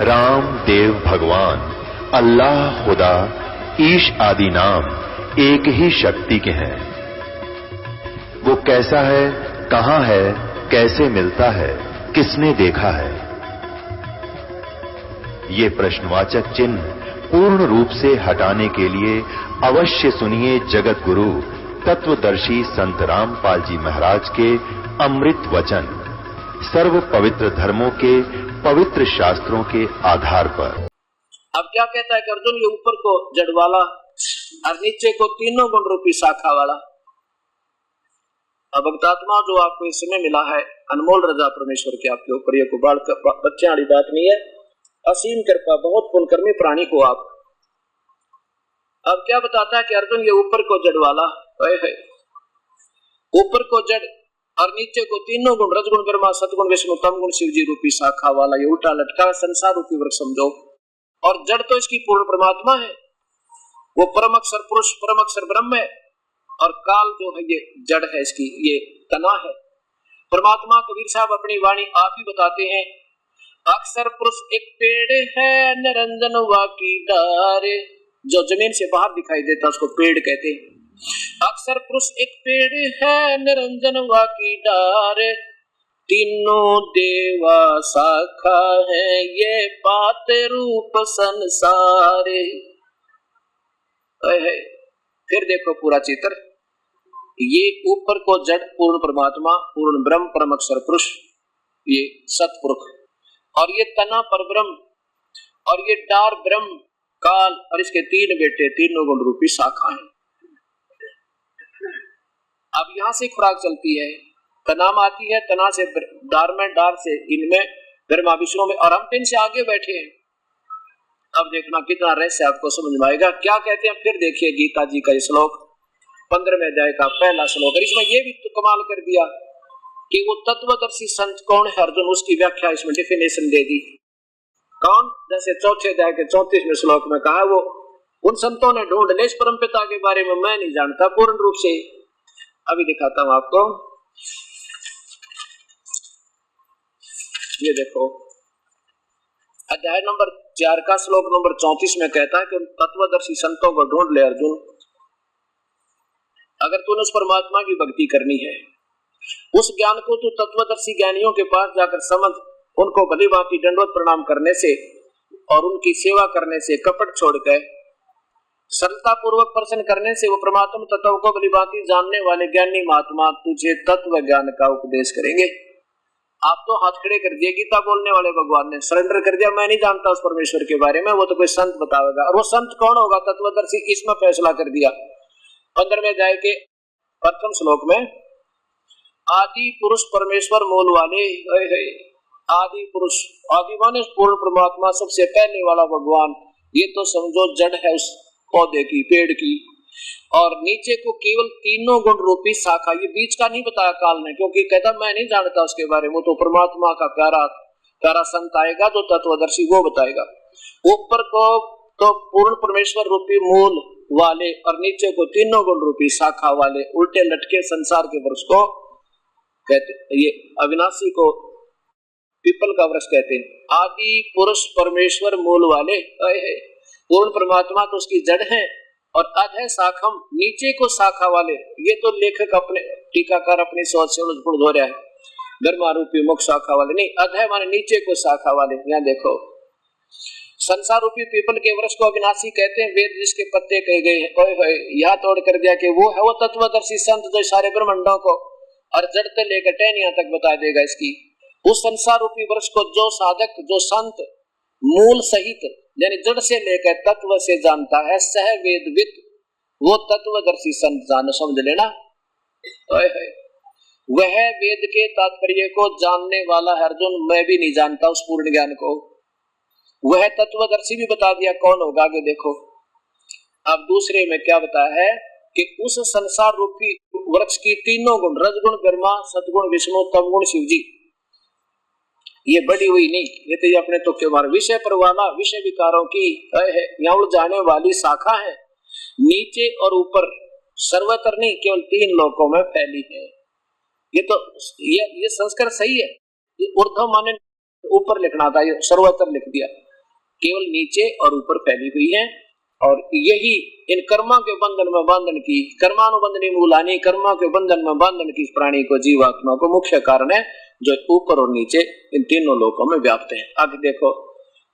राम देव भगवान, अल्लाह खुदा, ईश आदि नाम एक ही शक्ति के हैं। वो कैसा है, कहां है, कैसे मिलता है, किसने देखा है? ये प्रश्नवाचक चिन्ह पूर्ण रूप से हटाने के लिए अवश्य सुनिए जगत गुरु तत्वदर्शी संत रामपाल जी महाराज के अमृत वचन, सर्व पवित्र धर्मों के पवित्र शास्त्रों के आधार पर। अब क्या कहता है कि अर्जुन, ये ऊपर को जड़ वाला और नीचे को तीनों गुण रूपी शाखा वाला। अब भक्तात्मा जो आपको इस समय मिला है, अनमोल रजा परमेश्वर की आपके ऊपर, ये को बच्चे वाली बात नहीं है, असीम कृपा, बहुत पुण्यकर्मी प्राणी हो आप। अब क्या बताता है कि अर्जुन, ये ऊपर को जड़ वाला है, ऊपर को जड़ और नीचे को तीनों गुण, रजगुण ब्रह्मा, सतगुण विष्णु, तमगुण शिव जी रूपी शाखा वाला ये उल्टा लटका संसार रूपी वृक्ष समझो। और जड़ तो इसकी पूर्ण परमात्मा है, वो परम अक्षर पुरुष, परम अक्षर ब्रह्म है। और काल जो है ये जड़ है, इसकी ये तना है। परमात्मा कबीर साहब अपनी वाणी आप ही बताते हैं, अक्षर पुरुष एक पेड़ है, निरंजन वाकी डारे। जो जमीन से बाहर दिखाई देता उसको पेड़ कहते हैं। अक्षर पुरुष एक पेड़ है, निरंजन वाकी डारे। तीनों देवा शाखा है, ये बात रूप संसारे। फिर देखो पूरा चित्र, ये ऊपर को जड़ पूर्ण परमात्मा, पूर्ण ब्रह्म, परम अक्षर पुरुष, ये सतपुरुष, और ये तना पर ब्रह्म, और ये डार ब्रह्म काल, और इसके तीन बेटे, तीनों गुण रूपी शाखा है। अब यहां से खुराक चलती है, तना आती है, तना से डार में, डार से इनमें, ब्रह्मा विष्णु में, और हम तीन से आगे बैठे हैं। अब देखना कितना रहस्य आपको समझ में आएगा। क्या कहते हैं फिर देखिए गीता जी का श्लोक, 15वें अध्याय का पहला श्लोक। इसमें ये भी तो कमाल कर दिया कि वो तत्वदर्शी संत कौन है अर्जुन, उसकी व्याख्या इसमें डिफिनेशन दे दी। कौन? जैसे चौथे अध्याय के 34वें श्लोक में कहा, वो उन संतों ने ढूंढ ले, इस परमपिता के बारे में मैं नहीं जानता पूर्ण रूप से। अभी दिखाता हूं आपको, ये देखो अध्याय नंबर 4 का श्लोक नंबर 34 में कहता है कि उन तत्वदर्शी संतों को ढूंढ ले अर्जुन, अगर तूने उस परमात्मा की भक्ति करनी है, उस ज्ञान को तू तत्वदर्शी ज्ञानियों के पास जाकर समझ, उनको भली भांति दंडवत प्रणाम करने से और उनकी सेवा करने से, कपट छोड़कर सरलता पूर्वक प्रश्न करने से वो परमात्मा तत्व को भली भांति जानने वाले ज्ञानी महात्मा तुझे तत्व ज्ञान का उपदेश करेंगे। आप तो हाथ खड़े कर दिए, गीता बोलने वाले भगवान ने सरेंडर कर दिया, मैं नहीं जानता उस परमेश्वर के बारे में, वो तो कोई संत बतावेगा। और वो संत कौन होगा? तत्वदर्शी। इसमें फैसला कर दिया 15वें अध्याय के प्रथम श्लोक में, आदि पुरुष परमेश्वर मूल वाले, आदि पुरुष, आदि माने पूर्ण परमात्मा, सबसे पहले वाला भगवान। ये तो समझो जड़ है उस पौधे की, पेड़ की। और नीचे को केवल तीनों गुण रूपी शाखा, ये बीच का नहीं बताया काल ने, क्योंकि कहता मैं नहीं जानता उसके बारे में, वो तो परमात्मा का प्यारा संत आएगा जो तत्वदर्शी, वो बताएगा। ऊपर को तो पूर्ण परमेश्वर रूपी मूल वाले, और नीचे को तीनों गुण रूपी शाखा वाले, उल्टे लटके संसार के वृक्ष को कहते, ये अविनाशी को पीपल का वृक्ष कहते हैं। आदि पुरुष परमेश्वर मूल वाले, पूर्ण परमात्मा तो उसकी जड़ है, और अधः शाखम, नीचे को शाखा वाले। ये तो लेखक अपने टीकाकार अपनी सोच से उलझ हो रहा है, ब्रह्मा रूपी मुख शाखा वाले नहीं, अधः माने नीचे को शाखा वाले। यहाँ देखो संसार रूपी पीपल के वृक्ष को अविनाशी कहते हैं, वेद जिसके पत्ते कहे गए हैं। यहाँ तोड़ कर दिया कि वो है वो तत्वदर्शी संत जो सारे ब्रह्मांडों को और जड़ से लेकर टहनिया तक बता देगा इसकी। उस संसार रूपी वृक्ष को जो साधक, जो संत मूल सहित यानी जड़ से लेकर तत्व से जानता है, सह वेदविद, वो तत्वदर्शी संत जान, समझ लेना। वह वेद के तात्पर्य को जानने वाला है अर्जुन, मैं भी नहीं जानता उस पूर्ण ज्ञान को। वह तत्वदर्शी भी बता दिया कौन होगा, आगे देखो। अब दूसरे में क्या बताया है कि उस संसार रूपी वृक्ष की तीनों गुण, रजगुण ब्रह्मा, सतगुण विष्णु, तमगुण शिव जी, ये बड़ी हुई नहीं, ये तो ये अपने तो के बारे विषय पर वाला, विषय विकारों की यहाँ उलझाने वाली शाखा है। नीचे और ऊपर सर्वत्र नहीं, केवल 3 लोकों में फैली है। ये तो ये संस्कार सही है। ये ऊर्ध्व माने ऊपर लिखना था, ये सर्वत्र लिख दिया, केवल नीचे और ऊपर फैली हुई है। और यही इन कर्मा के बंधन में बांधन की, कर्मानुबंधनी मूलानी, कर्मा के बंधन में बांधन की प्राणी को, जीवात्मा को मुख्य कारण है, जो ऊपर और नीचे इन तीनों लोकों में व्याप्त है। अब देखो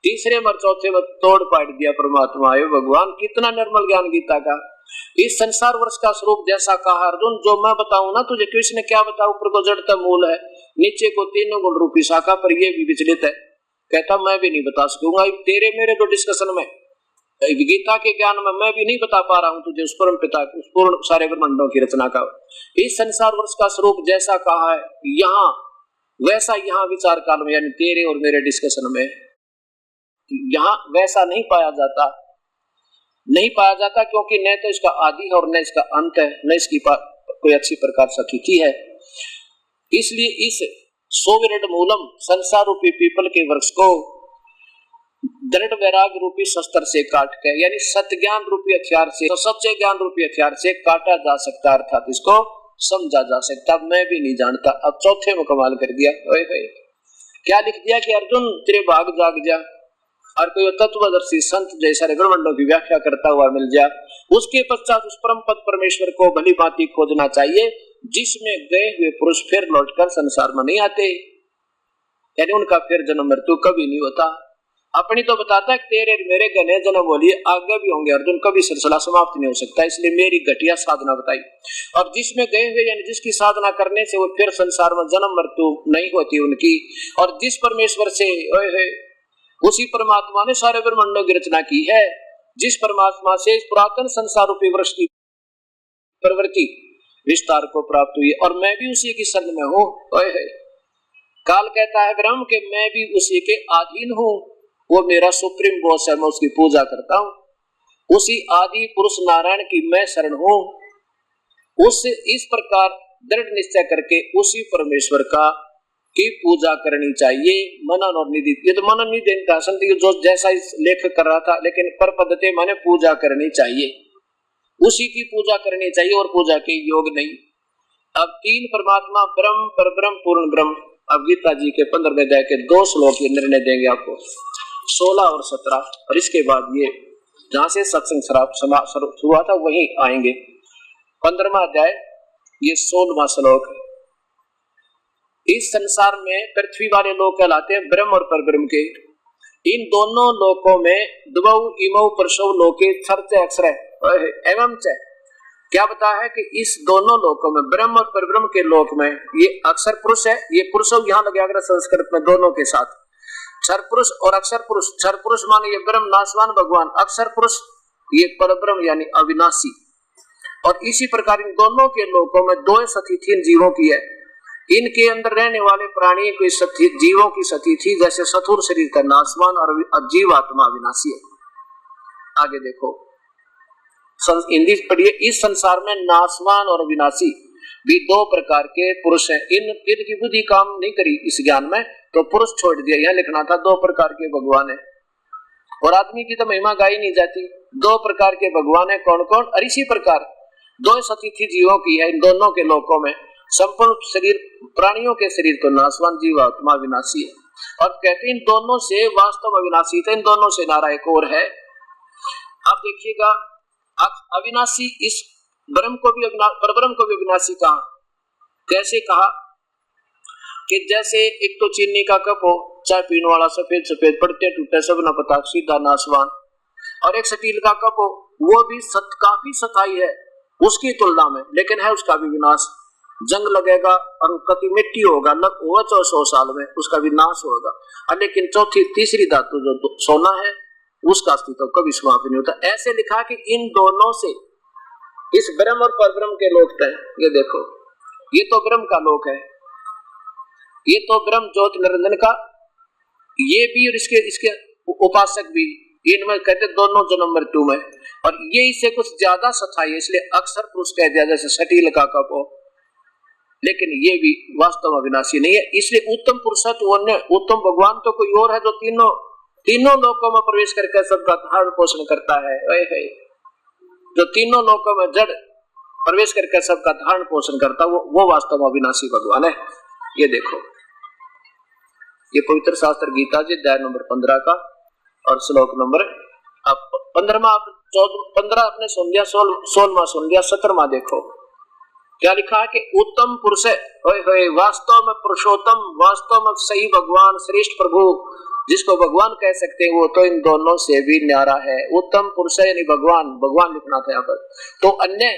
तीसरे और चौथे में तोड़ पाट दिया परमात्मा है भगवान, कितना निर्मल ज्ञान गीता का। इस संसार वर्ष का स्वरूप जैसा कहा अर्जुन, जो मैं बताऊं ना तुझे, कृष्ण क्या बताऊं, ऊपर को जड़ता मूल है, नीचे को तीनों गुण रूपी शाखा, पर ये भी विचलित है। कहता मैं भी नहीं बता सकूंगा, तेरे मेरे तो डिस्कशन में, गीता के ज्ञान में मैं भी नहीं बता पा रहा हूं तुझे उस परम पिता, उस पूर्ण सारे ब्रह्मांडों की रचना का। इस संसार वर्ष का स्वरूप जैसा कहा है यहाँ, वैसा यहाँ विचार काल में, यानी तेरे और मेरे डिस्कशन में यहाँ वैसा नहीं पाया जाता, नहीं पाया जाता, क्योंकि न तो इसका आदि है और न इसका अंत है, न इसकी कोई अच्छी प्रकार सखीकी है। इसलिए इस सोविरट मूलम संसार रूपी पीपल के वृक्ष को दृढ़ वैराग रूपी शस्त्र से काट के, यानी सत्य ज्ञान रूपी हथियार से, तो सच्चे ज्ञान रूपी हथियार से काटा जा सकता, अर्थात इसको समझा जा सकता। अब मैं भी नहीं जानता। अब चौथे में कमाल कर दिया, क्या लिख दिया कि अर्जुन तेरे भाग जाग जा और कोई तत्वदर्शी संत जैसा ब्रह्मांडों की व्याख्या करता हुआ मिल जाए। उसके पश्चात उस परम पद परमेश्वर को भली भांति खोजना चाहिए, जिसमें गए हुए पुरुष फिर लौटकर संसार में नहीं आते, यानी उनका फिर जन्म मृत्यु कभी नहीं होता। अपनी तो बताता है तेरे मेरे घने जन्म बोलिए आगे भी होंगे अर्जुन, कभी सिलसिला समाप्त नहीं हो सकता, इसलिए मेरी घटिया साधना बताई। और जिसमें गए हुए यानी जिसकी साधना करने से वो फिर संसार में जन्म मृत्यु नहीं होती उनकी, और जिस परमेश्वर से उसी परमात्मा ने सारे ब्रह्मांडों की रचना की है, जिस परमात्मा से इस पुरातन संसार रूपी वृक्ष की प्रवृत्ति विस्तार को प्राप्त हुई, और मैं भी उसी की शरण में हूँ। काल कहता है ब्रह्म के मैं भी उसी के अधीन हूँ, वो मेरा सुप्रीम बॉस है, मैं उसकी पूजा करता हूँ। उसी आदि पुरुष नारायण की मैं शरण हूँ। उस इस प्रकार दृढ़ निश्चय करके उसी परमेश्वर का की पूजा करनी चाहिए। मनन और निधि, ये तो मनन निधि जो जैसा इस लेखक कर रहा था, लेकिन पर पद्धति माने पूजा करनी चाहिए, उसी की पूजा करनी चाहिए और पूजा के योग नहीं। अब तीन परमात्मा ब्रह्म, परब्रह्म, पूर्ण ब्रह्म। अब गीता जी के 15वें अध्याय के 2 श्लोक ये निर्णय देंगे आपको, 16 और 17, और इसके बाद ये जहां से सत्संग शुरू हुआ था वहीं आएंगे। 15वां अध्याय ये 16वां श्लोक। इस संसार में पृथ्वी वाले लोग कहलाते हैं ब्रह्म और परब्रह्म के। इन दोनों लोकों में द्वौ इमौ परशौ लोके थर्च अक्षर एवं च, क्या बता है कि इस दोनों लोकों में ब्रह्म और परब्रह्म के लोक में ये अक्षर पुरुष है, ये पुरुष यहाँ लगे अगर संस्कृत में दोनों के साथ क्षर पुरुष और अक्षर पुरुष। क्षर पुरुष माने ये ब्रह्म नाशवान भगवान, अक्षर पुरुष ये परब्रह्म यानी अविनाशी। और इसी प्रकार इन दोनों के लोकों में दो सतिथि जीवों की है। इनके अंदर रहने वाले प्राणी की जीवों की सतिथि जैसे सथुर शरीर का नाशवान और जीवात्मा अविनाशी है। आगे देखो हिंदी पढ़िए। इस संसार में नाशवान और अविनाशी भी दो प्रकार के पुरुष हैं। इनकी बुद्धि काम नहीं करी इस ज्ञान में तो पुरुष छोड़ दिया। यह लिखना था दो प्रकार के भगवान है, और आदमी की तो महिमा गाई नहीं जाती। दो प्रकार के भगवान है, कौन कौन? और इसी प्रकार दो सतिथि जीवों की है इन दोनों के लोकों में। संपूर्ण शरीर प्राणियों के शरीर तो नाशवान, जीवात्मा विनाशी है। और कहते इन दोनों से वास्तव अविनाशी थे, इन दोनों से नारा एक और है। आप देखिएगा अविनाशी इस ब्रह्म को भी परब्रह्म को भी अविनाशी कहा। कैसे कहा कि जैसे एक तो चीनी का कप हो, चाय पीने वाला सफेद सफेद पड़ते टूटे सब न पता सीधा नाशवान, और एक स्टील का कप हो वो भी काफी सफाई है उसकी तुलना में, लेकिन है उसका भी विनाश। जंग लगेगा और कति मिट्टी होगा, वो 100 साल में उसका विनाश होगा। लेकिन तीसरी धातु जो सोना है उसका अस्तित्व कभी समाप्त नहीं होता। ऐसे लिखा कि इन दोनों से इस ब्रह्म और परब्रह्म के लोक है। ये देखो ये तो ब्रह्म का लोक है, ये तो ब्रह्म ज्योति निरंजन का, ये भी और इसके उपासक भी, इनमें कहते दोनों जन्म मृत्यु में। और ये इससे कुछ ज्यादा सफाई है, इसलिए अक्सर पुरुष कह दिया जैसे सटील का कप हो, लेकिन ये भी वास्तव अविनाशी नहीं है। इसलिए उत्तम पुरुषत्व उत्तम भगवान तो कोई और है जो तीनों लोकों में प्रवेश करके सबका धारण पोषण करता है। जो तीनों लोकों में जड़ प्रवेश करके सबका धारण पोषण करता है वो वास्तव में अविनाशी भगवान है। ये देखो ये पवित्र शास्त्र गीता जी अध्याय नंबर 15 का और श्लोक नंबर 15 आपने सुन लिया, 16वां सुन लिया, 17वां देखो क्या लिखा है कि उत्तम पुरुष है, वास्तव में पुरुषोत्तम, वास्तव में सही भगवान श्रेष्ठ प्रभु जिसको भगवान कह सकते हैं, वो तो इन दोनों से भी न्यारा है। उत्तम पुरुष है यानी भगवान, भगवान लिखना था यहाँ पर। तो अन्य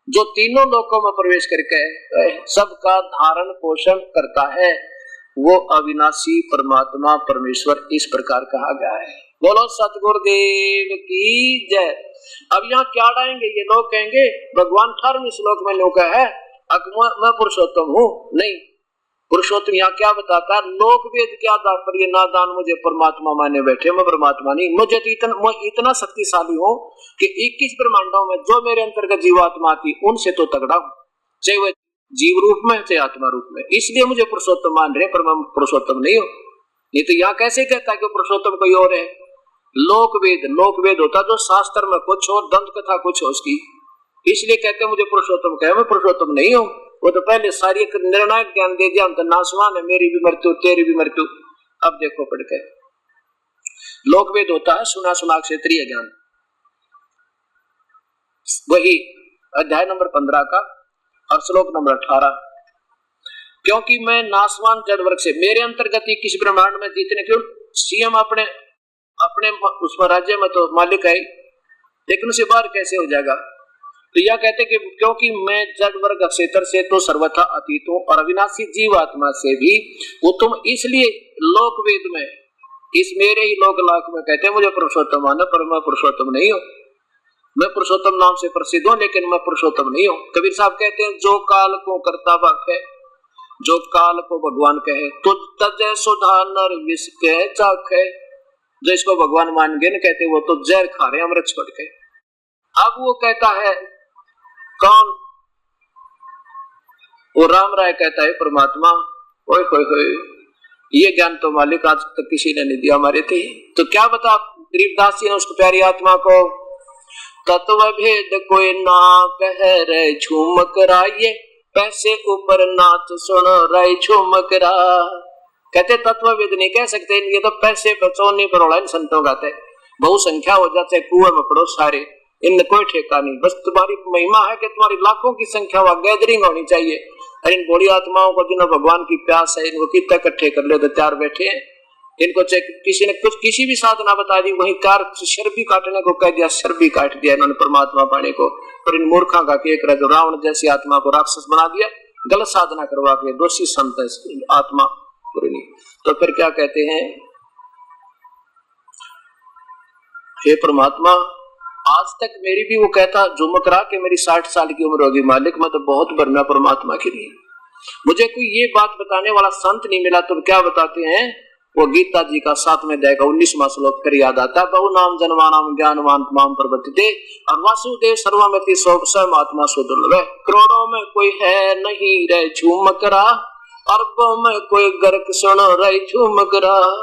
जो तीनों लोकों में प्रवेश करके सबका धारण पोषण करता है वो अविनाशी परमात्मा परमेश्वर इस प्रकार कहा गया है। बोलो सतगुरुदेव की जय। अब यहाँ क्या डालेंगे ये लोग, कहेंगे भगवान 18वें श्लोक में लोग है मैं पुरुषोत्तम हूँ। नहीं, पुरुषोत्तम यहाँ क्या बताता है, लोक वेद के आधार पर ये नादान मुझे परमात्मा माने बैठे, मैं परमात्मा नहीं। मुझे तो इतना शक्तिशाली हूँ कि 21 ब्रह्मांडों में जो मेरे अंतर्गत जीवात्मा थी उनसे तो तगड़ा हूँ, चाहे वह जीव रूप में चाहे आत्मा रूप में, इसलिए मुझे पुरुषोत्तम मान रहे, पर मैं पुरुषोत्तम नहीं हूँ। नहीं तो यहाँ कैसे कहता है कि पुरुषोत्तम कोई और है। लोक वेद होता जो शास्त्र में कुछ हो, दंत कथा कुछ हो उसकी, इसलिए कहते मुझे पुरुषोत्तम कहे, मैं पुरुषोत्तम नहीं हूँ। वो तो पहले सारी एक निर्णायक ज्ञान दे दिया, हम तो नासवान है, मेरी भी मृत्यु तेरी भी मृत्यु। अब देखो पढ़ के, लोक वेद होता है सुना सुना क्षेत्रीय ज्ञान, वही अध्याय नंबर 15 का और श्लोक नंबर 18। क्योंकि मैं नासवान जड़ वर्ग से, मेरे अंतर्गत 21 ब्रह्मांड में जितने, क्यों सीएम अपने उसमें राज्य में तो मालिक है, लेकिन उसे बाहर कैसे हो जाएगा। तो यह कहते कि क्योंकि मैं जड़ वर्ग क्षेत्र से तो सर्वथा अतीत हूँ और अविनाशी जीव आत्मा से भी उत्तम, इसलिए लोक वेद में इस मेरे ही लोक लाख में कहते हैं मुझे पुरुषोत्तम माना, पर मैं पुरुषोत्तम नहीं हूँ। मैं पुरुषोत्तम नाम से प्रसिद्ध हूँ लेकिन मैं पुरुषोत्तम नहीं हूँ। कबीर साहब कहते हैं जो काल को करता वक्त है, जो काल को भगवान कहे तो तजय सुधा नर विष के चाक है। जो इसको भगवान मान गए न कहते वो तो जहर खा रहे अमृत छोड़ के। अब वो कहता है कौन, वो राम राय कहता है परमात्मा, ओए होए होए ये ज्ञान तो मालिक आज तक किसी ने नहीं दिया हमारे थे। तो क्या बता गरीबदास जी ने उसको प्यारी आत्मा को, तत्व भेद कोई ना कह रहे झूमक राये, पैसे ऊपर नाच सुनो राय झूमक रा। कहते तत्व वेद नहीं कह सकते, ये तो पैसे बचौने पर इन संतों गाते, बहु संख्या हो जाते कुएं में पड़ो सारे, इनमें कोई ठेका नहीं। बस तुम्हारी महिमा है कि तुम्हारी लाखों की संख्या वहां गैदरिंग होनी चाहिए। अरे इन बड़ी आत्माओं को जिन्हें भगवान की प्यास है, इनको कितना इकट्ठे कर ले तो तैयार बैठे हैं। इनको किसी ने कुछ किसी भी साधना बता दी, वही चार शर भी काटने को कह दिया, शर भी काट दिया इन्होंने परमात्मा पाने को। पर इन मूर्खा का एक जो रावण जैसी आत्मा को राक्षस बना दिया, गलत साधना करवा के दोषी संत आत्मा पूरी नहीं। तो फिर क्या कहते हैं, हे परमात्मा आज तक मेरी भी वो कहता झुमक रहा कि मेरी 60 साल की उम्र होगी मालिक, मैं तो बहुत भरना परमात्मा के लिए, मुझे कोई ये बात बताने वाला संत नहीं मिला। तो क्या बताते हैं, वो गीता जी का 7वें अध्याय का 19वां श्लोक फिर याद आता है, बहु नाम जनमानाम ज्ञानवान तमाम प्रवर्तिते और वासुदेव सर्वमति स्वयं आत्मा सुदुर्लभ। करोड़ों में कोई है नहीं रे झूमक रहा, अरबों में कोई गर्क सुनो रे झूमक रहा।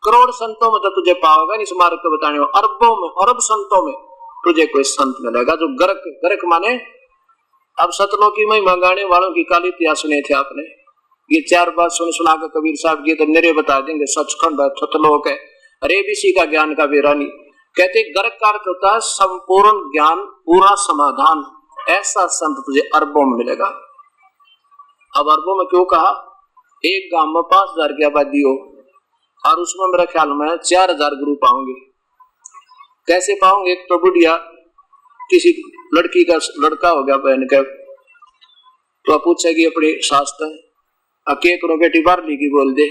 करोड़ संतों में तो तुझे पाओगे नहीं, स्मारक को बताने में अरबों में अरब संतों में तुझे कोई संत मिलेगा जो गर्क, गर्क माने अब सतलोकी में मंगाने वालों की काली इतिहास सुने थे आपने, ये 4 बात सुन सुना कर कबीर साहब जी तो मेरे बता देंगे सचखंड है सतलोक है। अरे किसी का ज्ञान का बेरा नहीं। कहते गर्क का अर्थ होता है संपूर्ण ज्ञान पूरा समाधान, ऐसा संत तुझे अरबों में मिलेगा। अब अरबों में क्यों कहा, एक गांव में 5000 की आबादी हो और उसमें मेरा ख्याल में 4000 गुरु पाओगे। कैसे पाओगे, एक तो बुढ़िया किसी लड़की का लड़का हो गया बहन का, तो आप पूछेगी अपनी सास अके करो बेटी बाहर ली की बोल दे,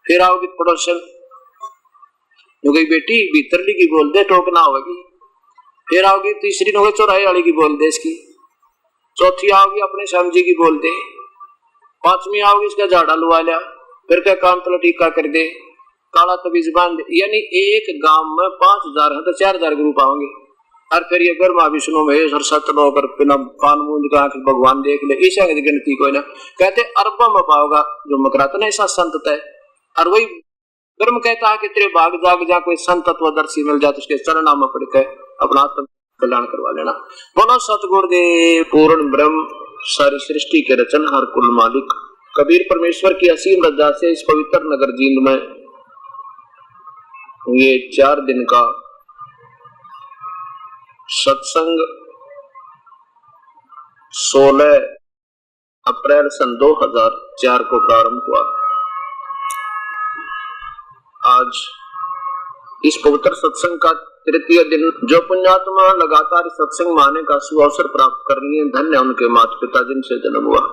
फिर आओगी पड़ोसन गई बेटी भीतर ली की बोल दे टोकना होगी, फिर आओगी तीसरी नौगे चौराहे वाली की बोल दे इसकी, चौथी आओगी अपने समझी की बोल दे, 5वीं आओगी इसका झाड़ा लुआ लिया, फिर क्या काम तला टीका कर दे, काला तबीज बांध दे। यानी एक गांव में 5000 है तो 4000 गुरु पाओगे। और फिर ये ब्रह्मा विष्णु महेश और सतलोक और बिना कान मूंद का भगवान देख ले, ईशा की गिनती कोई ना। कहते अरबों में पाओगा जो मकराता ना ऐसा संत है। और वही ब्रह्म कहता है कि तेरे भाग जाग जा कोई संत तत्वदर्शी मिल जाए तो उसके चरणों में पड़ के अपना आत्म कल्याण करवा लेना। बोलो सतगुरुदेव पूर्ण ब्रह्म सारी सृष्टि के रचन हर कुल मालिक कबीर परमेश्वर की असीम रजा से इस पवित्र नगर जींद में ये 4 दिन का सत्संग 16 अप्रैल सन 2004 को प्रारंभ हुआ। आज इस पवित्र सत्संग का 3य दिन, जो पुण्यात्मा लगातार सत्संग में आने का सुअवसर प्राप्त कर रही है, धन्य उनके माता पिता जिनसे जन्म हुआ,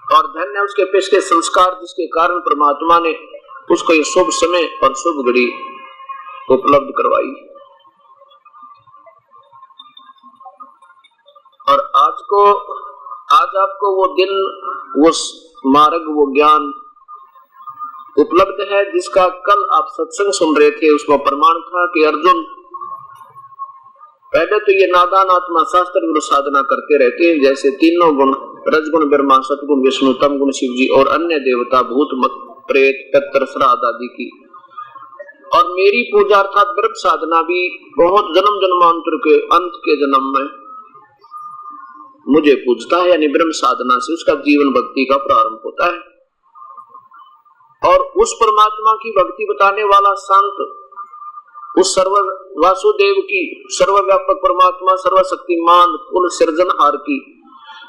और धन्य उसके पिछले संस्कार जिसके कारण परमात्मा ने उसको ये शुभ समय और शुभ घड़ी उपलब्ध करवाई। और आज आपको वो दिन, वो मार्ग, वो ज्ञान उपलब्ध है जिसका कल आप सत्संग सुन रहे थे। उसमें प्रमाण था कि अर्जुन, पहले तो ये नादान आत्मा शास्त्र गुरु साधना करते रहते हैं, जैसे तीनों गुण, रजगुण ब्रह्मा, सतगुण विष्णु, तम गुण शिव जी और अन्य देवता, भूत प्रेत पितर श्राद्ध आदि की, और मेरी पूजा अर्थात ब्रह्म साधना भी बहुत जन्म जन्मांतर के अंत के जन्म में मुझे पूजता है, यानी ब्रह्म साधना से उसका जीवन भक्ति का प्रारंभ होता है। और उस परमात्मा की भक्ति बताने वाला संत, उस सर्व वासुदेव की, सर्वव्यापक परमात्मा, सर्वशक्तिमान, कुल सृजनहार की,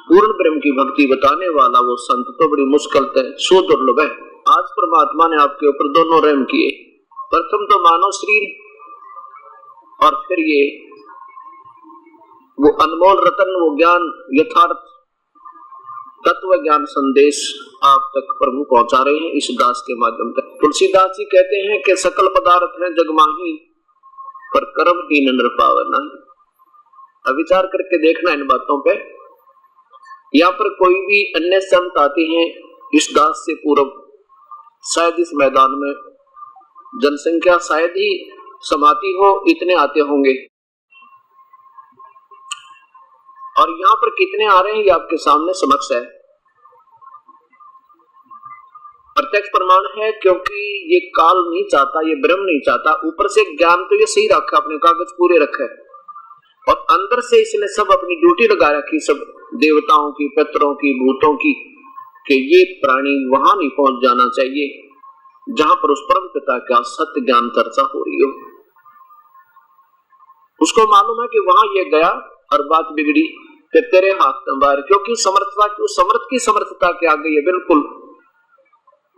पूर्ण ब्रह्म की भक्ति बताने वाला वो संत तो बड़ी मुश्किल है, सुदुर्लभ है। आज परमात्मा ने आपके ऊपर दोनों रहम किए, प्रथम तो मानव शरीर, और फिर ये वो अनमोल रतन, वो ज्ञान, यथार्थ तत्व ज्ञान संदेश आप तक प्रभु पहुंचा रहे हैं इस दास के माध्यम से। तुलसीदास जी कहते हैं कि सकल पदार्थ है जगमाही, पर कर्म हीन नर पावे नहीं। अब विचार करके देखना इन बातों पे। यहाँ पर कोई भी अन्य संत आते हैं इस दास से पूर्व, शायद इस मैदान में जनसंख्या शायद ही समाती हो, इतने आते होंगे, और यहाँ पर कितने आ रहे हैं ये आपके सामने समक्ष है, प्रत्यक्ष प्रमाण है। क्योंकि ये काल नहीं चाहता, ये ब्रह्म नहीं चाहता, ऊपर से ज्ञान तो ये सही रखा, अपने कागज पूरे रखे, और अंदर से इसने सब अपनी ड्यूटी लगा रखी, सब देवताओं की, पितरों की, भूतों की, कि ये प्राणी वहां नहीं पहुंच जाना चाहिए जहां पर उस परम पिता का सत्य ज्ञान चर्चा हो रही हो। उसको मालूम है कि वहां ये गया और बात बिगड़ी, फिर तेरे हाथ बाहर, क्योंकि समर्थता की, उस समर्थ की समर्थता के आगे ये बिल्कुल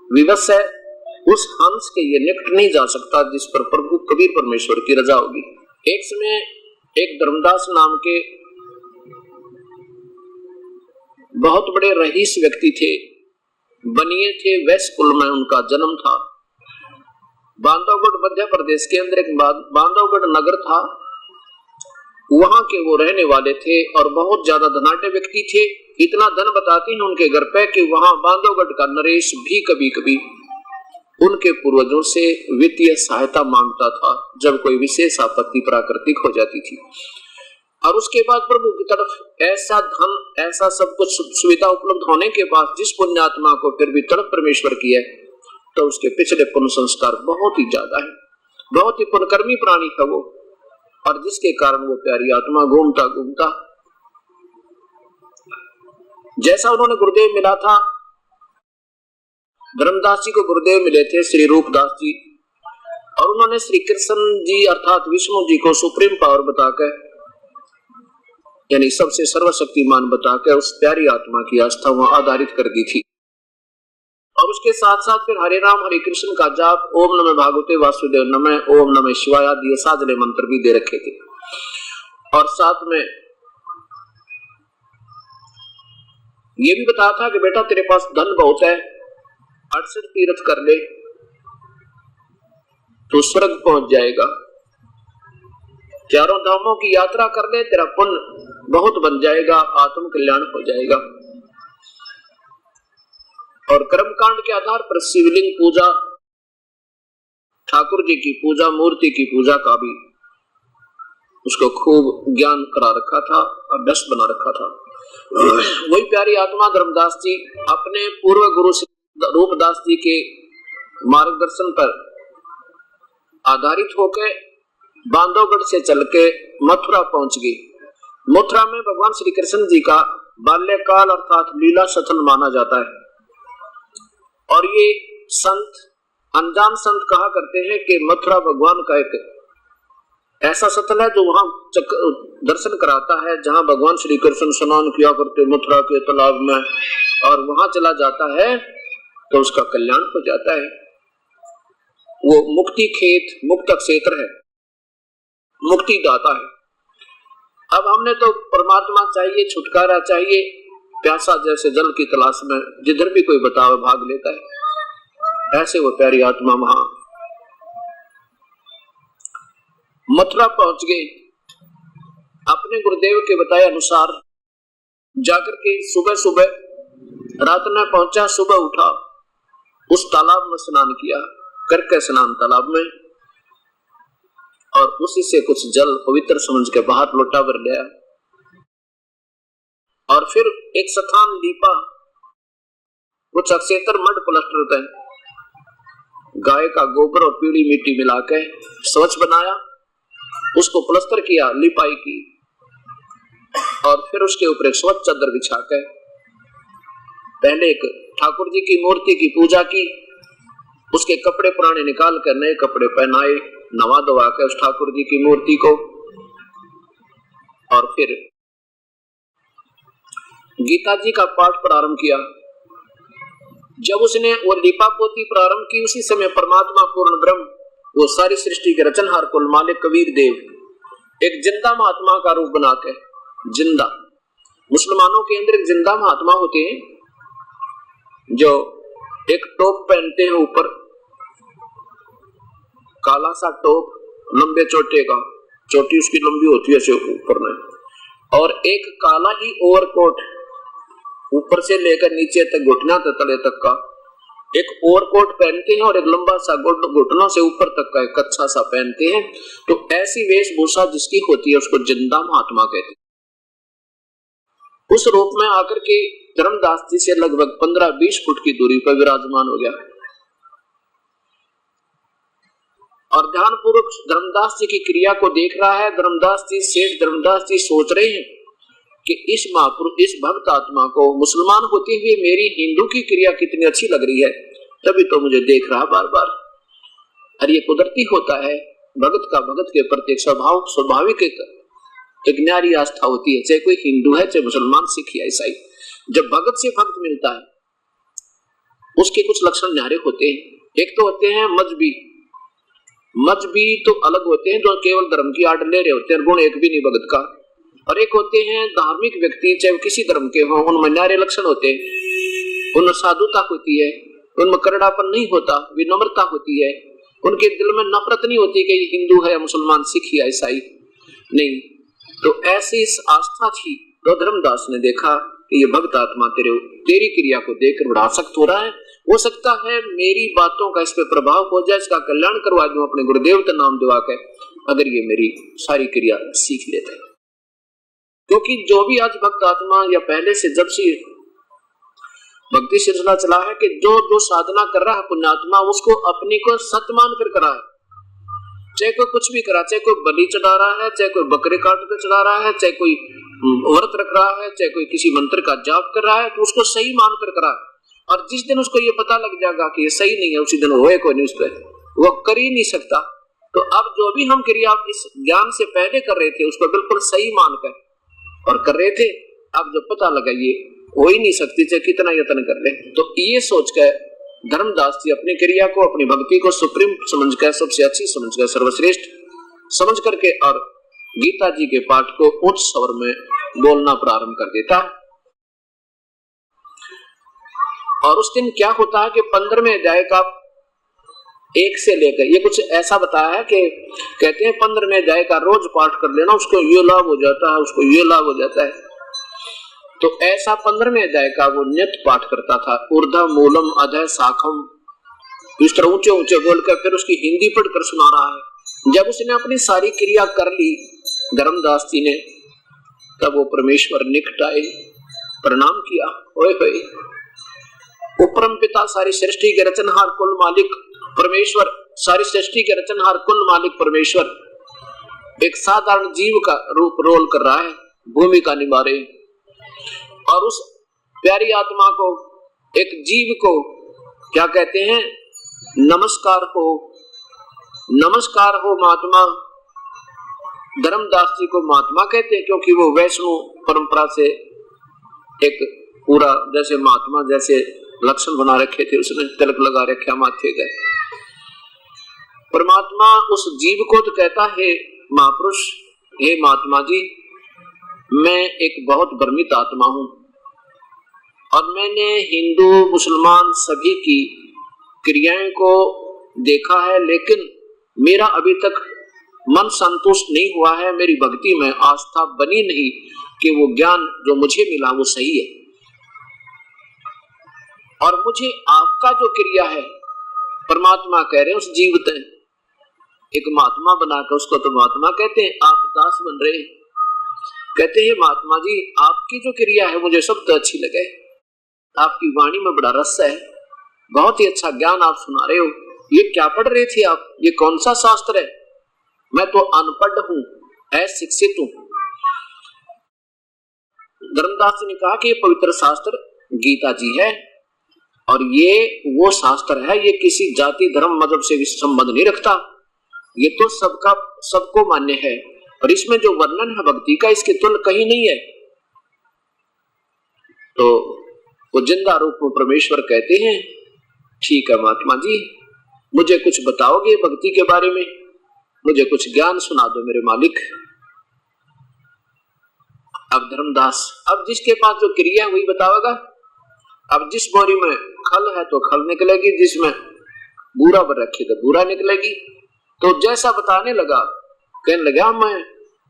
विवश है। उस हंस के ये निकट नहीं जा सकता जिस पर प्रभु कबीर परमेश्वर की रजा होगी। एक समय एक धर्मदास नाम के बहुत बड़े रईस व्यक्ति थे, बनिए थे, वैश्य कुल में उनका जन्म था। बांधवगढ़ मध्य प्रदेश के अंदर एक बांधवगढ़ नगर था, वहां के वो रहने वाले थे और बहुत ज्यादा धनाढ्य व्यक्ति थे। इतना धन बताते हैं उनके घर पे कि वहां बांधवगढ़ का नरेश भी कभी कभी उनके पूर्वजों से वित्तीय सहायता मांगता था जब कोई विशेष आपत्ति प्राकृतिक हो जाती थी। और उसके बाद प्रभु की तरफ ऐसा धन, ऐसा सब कुछ सुविधा उपलब्ध होने के बाद जिस पुण्यात्मा को फिर भी तड़प परमेश्वर की है, तो उसके पिछले पुण्य संस्कार बहुत ही ज्यादा है, बहुत ही पुण्यकर्मी प्राणी था वो, और जिसके कारण वो प्यारी आत्मा घूमता घूमता, जैसा उन्होंने गुरुदेव मिला था, धर्मदास जी को गुरुदेव मिले थे श्री रूपदास जी, और उन्होंने श्री कृष्ण जी अर्थात विष्णु जी को सुप्रीम पावर बताकर, यानी सबसे सर्वशक्तिमान बताकर उस प्यारी आत्मा की आस्था वहां आधारित कर दी थी। और उसके साथ साथ फिर हरे राम हरे कृष्ण का जाप, ओम नमः भागवते वासुदेव नमः, ओम नमः शिवाय आदि साधने मंत्र भी दे रखे थे। और साथ में ये भी बताया था कि बेटा तेरे पास धन बहुत है, 68 तीर्थ कर ले तो स्वर्ग पहुंच जाएगा, चारों धामों की यात्रा कर ले, तेरा पुण्य बहुत बन जाएगा, आत्म कल्याण हो जाएगा। और कर्मकांड के आधार पर शिवलिंग पूजा, ठाकुर जी की पूजा, मूर्ति की पूजा का भी उसको खूब ज्ञान करा रखा था, अभ्यस्त बना रखा था। वही प्यारी आत्मा धर्मदास जी अपने पूर्व गुरु रूपदास जी के मार्गदर्शन पर आधारित होकर बांधवगढ़ से चल के मथुरा पहुंच गई। मथुरा में भगवान श्री कृष्ण जी का बाल्यकाल अर्थात लीला सथल माना जाता है। और ये संत, अनजान संत कहा करते हैं कि मथुरा भगवान का एक ऐसा सथल है जो वहां दर्शन कराता है, जहां भगवान श्री कृष्ण स्नान किया करते मथुरा के तालाब में, और वहां चला जाता है तो उसका कल्याण हो जाता है। वो मुक्ति खेत, मुक्त क्षेत्र है, मुक्ति दाता है। अब हमने तो परमात्मा चाहिए, छुटकारा चाहिए, प्यासा जैसे जल की तलाश में जिधर भी कोई बतावे भाग लेता है। ऐसे वो प्यारी आत्मा वहां मथुरा पहुंच गए। अपने गुरुदेव के बताए अनुसार जाकर के सुबह सुबह रात में पहुंचा, सुबह उठा, उस तालाब में स्नान किया, करके स्नान तालाब में, और उसी से कुछ जल पवित्र समझ के बाहर लोटा भर लिया, और फिर एक स्थान लीपा, कुछ अक्षेत्र मड प्लास्टर होता है, गाय का गोबर और पीली मिट्टी मिला के स्वच्छ बनाया, उसको प्लास्टर किया, लिपाई की, और फिर उसके ऊपर एक स्वच्छ चादर बिछा के पहले एक ठाकुर जी की मूर्ति की पूजा की, उसके कपड़े पुराने निकाल कर नए कपड़े पहनाए, नवा धोवा के उस ठाकुर जी की मूर्ति को, और फिर गीता जी का पाठ प्रारंभ किया। जब उसने वो लिपा पोती प्रारंभ की, उसी समय परमात्मा पूर्ण ब्रह्म, वो सारी सृष्टि के रचनहार कुल मालिक कबीर देव, एक जिंदा महात्मा का रूप बना के, जिंदा, मुसलमानों के अंदर एक जिंदा महात्मा होते हैं जो एक टोप पहनते हैं, ऊपर काला सा टोप, लंबे चोटे का, चोटी उसकी लंबी होती है ऐसे ऊपर में, और एक काला ही ओवरकोट ऊपर से लेकर नीचे तक, घुटना तक, तले तक का एक ओवरकोट पहनते हैं, और एक लंबा सा घुटनों से ऊपर तक का एक कच्छा सा पहनते हैं। तो ऐसी वेशभूषा जिसकी होती है उसको जिंदा महात्मा कहते हैं। उस रूप में आकर के धर्मदास जी से लगभग 15-20 फुट की दूरी पर विराजमान हो गया, और ध्यान पूर्वक धर्मदास जी की क्रिया को देख रहा है। धर्मदास जी, सेठ धर्मदास जी सोच रहे हैं कि इस महापुरुष, इस भक्त आत्मा को मुसलमान होते हुए मेरी हिंदू की क्रिया कितनी अच्छी लग रही है, तभी तो मुझे देख रहा बार बार। और ये कुदरती होता है, भगत का भगत के प्रति स्वभाव, स्वाभाविक एक न्यारी आस्था होती है, चाहे कोई हिंदू है, चाहे मुसलमान, सिख या ईसाई। जब भगत से भक्त मिलता है उसके कुछ लक्षण न्यारे होते हैं। एक तो होते हैं मजहबी, मजहबी तो अलग होते हैं जो केवल धर्म की आड़ ले रहे होते हैं, गुण एक भी नहीं भगत का। और एक होते हैं धार्मिक व्यक्ति, चाहे किसी धर्म के हो, उनमें न्यारे लक्षण होते हैं, उनमें साधुता होती है, उनमें करड़ापन नहीं होता, विनम्रता होती है, उनके दिल में नफरत नहीं होती कि ये हिंदू है, मुसलमान, सिख या ईसाई, नहीं। तो ऐसी आस्था थी। तो धर्मदास ने देखा कि ये भक्त आत्मा तेरी क्रिया को देखकर बड़ा आसक्त हो रहा है, हो सकता है मेरी बातों का इस पे प्रभाव हो जाए, इसका कल्याण करवा दूं अपने गुरुदेव का नाम दिवा के, अगर ये मेरी सारी क्रिया सीख लेते। क्योंकि जो भी आज भक्त आत्मा, या पहले से जब से भक्ति सिलसिला चला है कि जो जो साधना कर रहा है पुण्यात्मा, उसको अपने को सत्य मान कर करा है। चाहे कोई कुछ भी करा, चाहे कोई बलि चढ़ा रहा है, चाहे कोई बकरे काट कर चढ़ा रहा है, चाहे कोई व्रत रख रहा है, चाहे कोई किसी मंत्र का जाप कर रहा है, तो उसको सही मान कर करा। और जिस दिन उसको ये पता लग जाएगा कि ये सही नहीं है, उसी दिन होए कोई नहीं, उस पर वो कर ही नहीं सकता। तो अब जो भी हम क्रिया इस ज्ञान से पहले कर रहे थे उसको बिल्कुल सही मानकर और कर रहे थे, अब जब पता लगा ये हो ही नहीं सकती, चाहे कितना यत्न कर ले, तो ये सोचकर धर्मदास जी अपनी क्रिया को, अपनी भक्ति को सुप्रीम समझकर, सबसे अच्छी समझकर, सर्वश्रेष्ठ समझ करके, और गीता जी के पाठ को उच्च स्वर में बोलना प्रारंभ कर देता है। और उस दिन क्या होता है कि 15वें अध्याय का 1 से लेकर, ये कुछ ऐसा बताया है कि कहते हैं 15वें अध्याय का रोज पाठ कर लेना, उसको ये लाभ हो जाता है, उसको ये लाभ हो जाता है। तो ऐसा 15वें अध्याय का वो नित्य पाठ करता था, ऊर्ध्व मूलम अधः शाखम, इस तरह ऊंचे ऊंचे बोलकर फिर उसकी हिंदी पढ़कर सुना रहा है। जब उसने अपनी सारी क्रिया कर ली धर्मदास जी ने, तब वो परमेश्वर निकट आए, प्रणाम किया। ओए होए, वो परम पिता, सारी सृष्टि के रचनहार कुल मालिक परमेश्वर, सारी सृष्टि के रचनहार कुल मालिक परमेश्वर एक साधारण जीव का रूप रोल कर रहा है, भूमिका निभा रहे, और उस प्यारी आत्मा को, एक जीव को क्या कहते हैं? नमस्कार हो, नमस्कार हो महात्मा। धर्मदास जी को महात्मा कहते हैं क्योंकि वो वैष्णव परंपरा से एक पूरा जैसे महात्मा जैसे लक्षण बना रखे थे, उसने तिलक लगा रखा माथे गए। परमात्मा उस जीव को तो कहता है महापुरुष, हे महात्मा जी, मैं एक बहुत भ्रमित आत्मा हूं और मैंने हिंदू मुसलमान सभी की क्रियाएं को देखा है, लेकिन मेरा अभी तक मन संतुष्ट नहीं हुआ है, मेरी भक्ति में आस्था बनी नहीं कि वो ज्ञान जो मुझे मिला वो सही है। और मुझे आपका जो क्रिया है, परमात्मा कह रहे हैं उस जीव ने एक महात्मा बनाकर, उसको तो महात्मा कहते हैं, आप दास बन रहे। कहते हैं महात्मा जी, आपकी जो क्रिया है मुझे सब अच्छी लगे, आपकी वाणी में बड़ा रस है, बहुत ही अच्छा ज्ञान आप सुना रहे हो। ये क्या पढ़ रहे थे आप? ये कौन सा शास्त्र है? मैं तो अनपढ़ हूँ, अशिक्षित हूँ। धर्मदास जी ने कहा कि ये पवित्र शास्त्र गीता जी है और ये वो शास्त्र है, ये किसी जाति धर्म मजहब से भी संबंध नहीं रखता, ये तो सबका सबको मान्य है और इसमें जो वर्णन है भक्ति का, इसके तुल्य कहीं नहीं है। तो वो जिंदा रूप में परमेश्वर कहते हैं, ठीक है महात्मा जी, मुझे कुछ बताओगे भक्ति के बारे में, मुझे कुछ ज्ञान सुना दो मेरे मालिक। अब धर्मदास, अब जिसके पास जो क्रिया वही बतावेगा। अब जिस बोरी में खल है तो खल निकलेगी, जिसमें बूरा भर रखी तो बूरा निकलेगी। तो जैसा बताने लगा, कहने लगा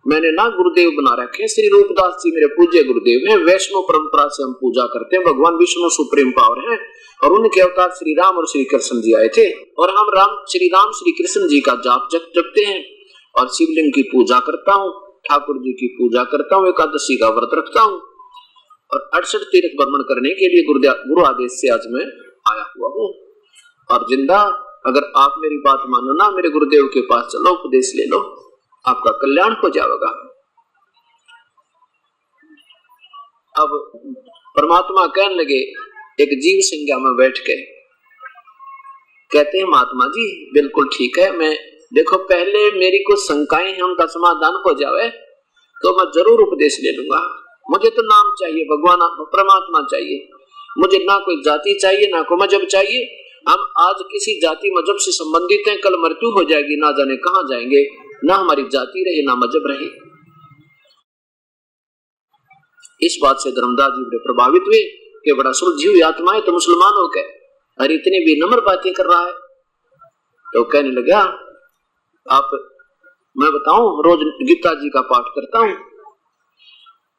मैंने ना गुरुदेव बना रखे, श्री रूपदास जी मेरे पूज्य गुरुदेव हैं, वैष्णव परंपरा से हम पूजा करते हैं, भगवान विष्णु सुप्रीम पावर है और उनके अवतार श्री राम और श्री कृष्ण जी आए थे और हम श्री राम श्री कृष्ण जी का जाप जपते हैं और शिवलिंग की पूजा करता हूँ, ठाकुर जी की पूजा करता हूँ, एकादशी का व्रत रखता हूँ और 68 तीर्थ भ्रमण करने के लिए गुरु आदेश से आज मैं आया हुआ हूँ। और जिंदा, अगर आप मेरी बात मानो ना, मेरे गुरुदेव के पास चलो, उपदेश ले लो, आपका कल्याण हो जाएगा। अब परमात्मा कहने लगे एक जीव संज्ञा में बैठ के, कहते हैं महात्मा जी बिल्कुल ठीक है, मैं देखो पहले मेरी कुछ शंकाएं हैं, उनका समाधान हो जाए तो मैं जरूर उपदेश ले लूंगा। मुझे तो नाम चाहिए, भगवान परमात्मा चाहिए, मुझे ना कोई जाति चाहिए ना कोई मजहब चाहिए। हम आज किसी जाति मजहब से संबंधित हैं, कल मृत्यु हो जाएगी, ना जाने कहां जाएंगे, ना हमारी जाति रहे ना मजहब रहे। इस बात से धर्मदास जी बड़े प्रभावित हुए कि बड़ा सुलझी हुई आत्मा है तो मुसलमान हो गए, अरे इतनी विनम्र बातें कर रहा है। तो कहने लगा, आप मैं बताऊं, रोज गीता जी का पाठ करता हूं।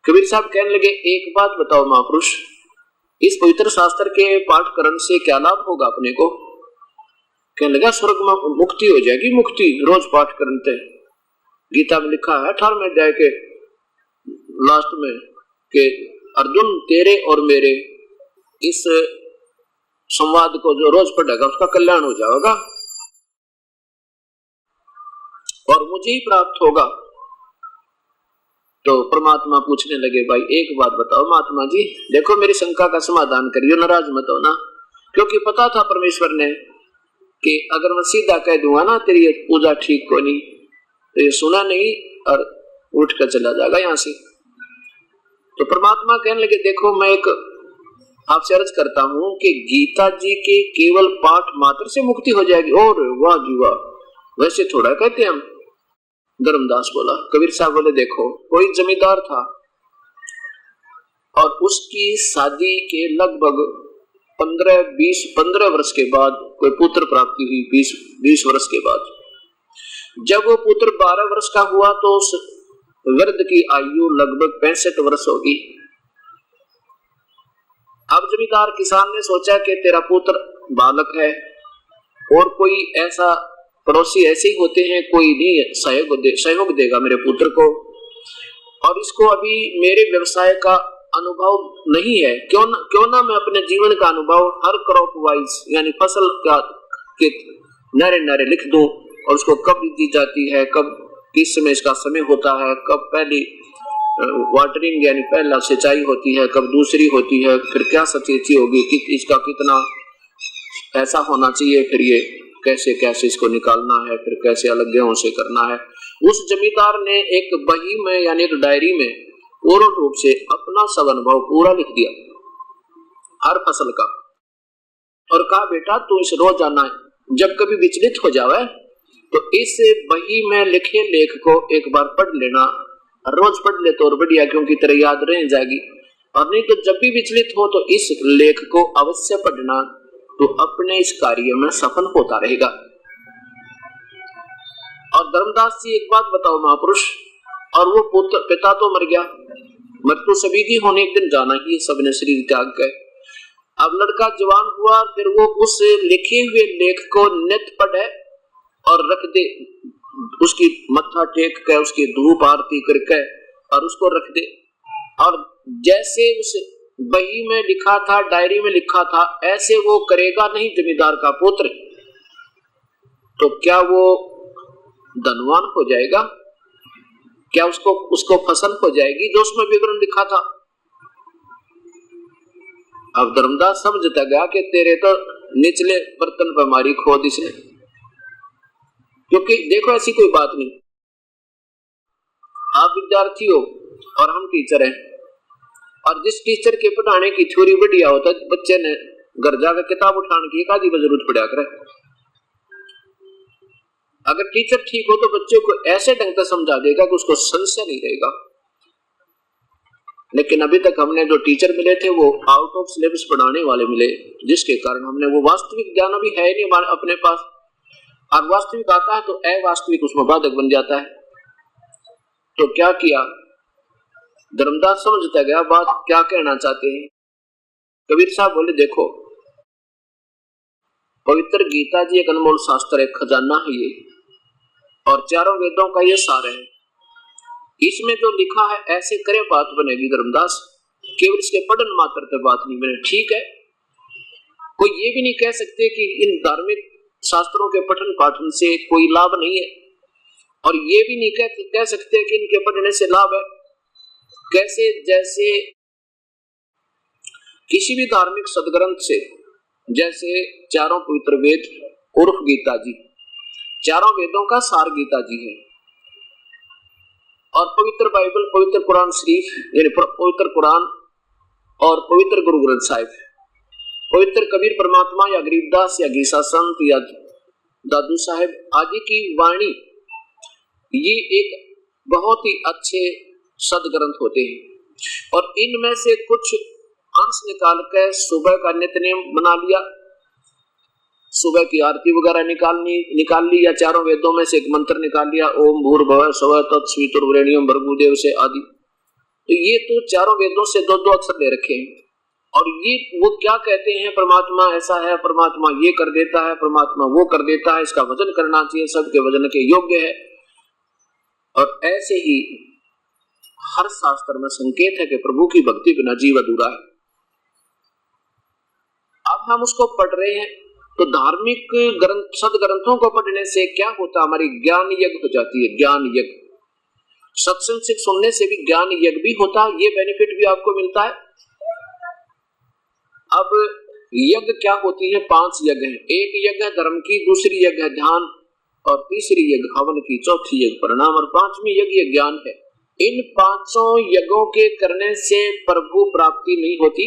कबीर साहब कहने लगे, एक बात बताओ महापुरुष, इस पवित्र शास्त्र के पाठ करने से क्या लाभ होगा अपने को? कहने लगा, स्वर्ग में मुक्ति हो जाएगी, मुक्ति रोज पाठ करते। गीता में लिखा है 18वें अध्याय के लास्ट में कि अर्जुन तेरे और मेरे इस संवाद को जो रोज पढ़ेगा उसका कल्याण हो जाएगा और मुझे ही प्राप्त होगा। तो परमात्मा पूछने लगे, भाई एक बात बताओ महात्मा जी, देखो मेरी शंका का समाधान करियो, नाराज मत हो ना, क्योंकि पता था परमेश्वर ने कि अगर मैं सीधा कह दूंगा ना तेरी पूजा ठीक को नहीं, तो ये सुना नहीं और उठ कर चला जाएगा यहाँ से। तो परमात्मा कहने लगे, देखो मैं एक आपसे अर्ज करता हूँ कि गीता जी के केवल पाठ मात्र से मुक्ति हो जाएगी। और वाह जी वाह, वैसे थोड़ा कहते हैं हम। धर्मदास बोला, कबीर साहब बोले, देखो कोई जमींदार था और उसकी शादी के लगभग 15 वर्ष के बाद कोई पुत्र प्राप्ति हुई। 20 वर्ष के बाद जब वो पुत्र 12 वर्ष का हुआ तो उस वृद्ध की आयु लगभग 65 वर्ष होगी। अब जमींदार किसान ने सोचा कि तेरा पुत्र बालक है और कोई ऐसा पड़ोसी ऐसे ही होते हैं, कोई नहीं सहयोग देगा मेरे पुत्र को, और इसको अभी मेरे व्यवसाय का अनुभव नहीं है, क्यों ना मैं अपने जीवन का अनुभव हर क्रॉप वाइज यानी फसल का के नारे लिख दूं और उसको कब दी जाती है, कब किस समय इसका समय होता है, कब पहली वाटरिंग यानी पहला सिंचाई होती है, कब दूसरी होती है, फिर क्या सिंचाई होगी, कि इसका कितना ऐसा होना चाहिए, फिर ये कैसे कैसे इसको निकालना है, फिर कैसे अलग गेहूं से करना है। उस जमींदार ने एक बही में यानी एक डायरी में पूर्ण रूप से अपना सब अनुभव पूरा लिख दिया हर फसल का, और कहा बेटा तू इस रोजाना जब कभी विचलित हो जावे तो इस बही में लिखे लेख को एक बार पढ़ लेना, रोज पढ़ ले तो और बढ़िया, क्योंकि तेरे याद रह जाएगी, और नहीं तो जब भी विचलित हो तो इस लेख को अवश्य पढ़ना, तो अपने इस कार्य में सफल होता रहेगा। और धर्मदास जी एक बात बताओ महापुरुष, और वो पुत्र पिता तो मर गया, मृत्यु सभी की होने एक दिन जाना ही, सबने शरीर त्याग गए। अब लड़का जवान हुआ, फिर वो उस लिखे हुए लेख को नित पढ़े और रख दे, उसकी मत्था टेक के उसकी धूप आरती करके और उसको रख दे, और जैसे उस बही में लिखा था, डायरी में लिखा था, ऐसे वो करेगा नहीं जमींदार का पुत्र, तो क्या वो धनवान हो जाएगा? क्या उसको फसल हो जाएगी जो उसमें विवरण लिखा था? अब धर्मदास समझता गया कि तेरे तो निचले बर्तन पर मारी खोद इसने, क्योंकि देखो ऐसी कोई बात नहीं, आप विद्यार्थी हो और हम टीचर हैं, और जिस टीचर के पढ़ाने की थ्योरी बढ़िया होता है, बच्चे ने घर जाकर किताब उठाने की एक आधी जरूरत पड़ा करे। अगर टीचर ठीक हो तो बच्चे को ऐसे ढंग से समझा देगा कि उसको संशय नहीं रहेगा। लेकिन अभी तक हमने जो टीचर मिले थे वो आउट ऑफ सिलेबस पढ़ाने वाले मिले, जिसके कारण हमने वो वास्तविक ज्ञान अभी है नहीं हमारे अपने पास। अब वास्तविक आता है तो अवास्तविक उसमें बाधक बन जाता है। तो क्या किया, धर्मदास समझता गया बात क्या कहना चाहते हैं। कबीर साहब बोले देखो, पवित्र गीता जी एक अनमोल शास्त्र है, खजाना है ये, और चारों वेदों का ये सार है। इसमें जो लिखा है ऐसे करे बात बनेगी धर्मदास, केवल इसके पढ़न मात्र पे बात नहीं बने। ठीक है, कोई ये भी नहीं कह सकते कि इन धार्मिक शास्त्रों के पठन पाठन से कोई लाभ नहीं है, और ये भी नहीं कह सकते कि इनके पढ़ने से लाभ है। कैसे? जैसे किसी भी धार्मिक सदग्रंथ से, जैसे चारों पवित्र वेद उर्फ गीता जी, चारों वेदों का सार गीता जी है, और पवित्र बाइबल, पवित्र कुरान शरीफ यानी पवित्र कुरान और पवित्र गुरु ग्रंथ साहिब, पवित्र कबीर परमात्मा या गरीबदास या गीसा संत या दादू साहेब आदि की वाणी, ये एक बहुत ही अच्छे सदग्रंथ होते हैं। और इनमें से कुछ अंश निकाल कर सुबह का नित्य बना लिया, सुबह की आरती वगैरह निकाल ली, या चारों वेदों में से एक मंत्र निकाल लिया, ओम भूर्भुवः स्वः तत्सवितुर्वरेण्यं भर्गो से आदि। तो ये तो चारों वेदों से दो दो अक्षर ले रखे हैं, और ये वो क्या कहते हैं, परमात्मा ऐसा है, परमात्मा ये कर देता है, परमात्मा वो कर देता है, इसका वजन करना चाहिए, सबके वजन के योग्य है। और ऐसे ही हर शास्त्र में संकेत है कि प्रभु की भक्ति बिना जीव अधूरा है। अब हम उसको पढ़ रहे हैं, तो धार्मिक ग्रंथ सदग्रंथों को पढ़ने से क्या होता, हमारी ज्ञान यज्ञ हो जाती है। ज्ञान यज्ञ, सत्संग से सुनने से भी ज्ञान यज्ञ भी होता है, ये बेनिफिट भी आपको मिलता है। अब यज्ञ क्या होती है? 5 यज्ञ है। एक यज्ञ है धर्म की, दूसरी यज्ञ है ध्यान, और तीसरी यज्ञ हवन की, चौथी यज्ञ प्रणाम, और 5वीं यज्ञ ज्ञान है। इन 5 यज्ञों के करने से प्रभु प्राप्ति नहीं होती,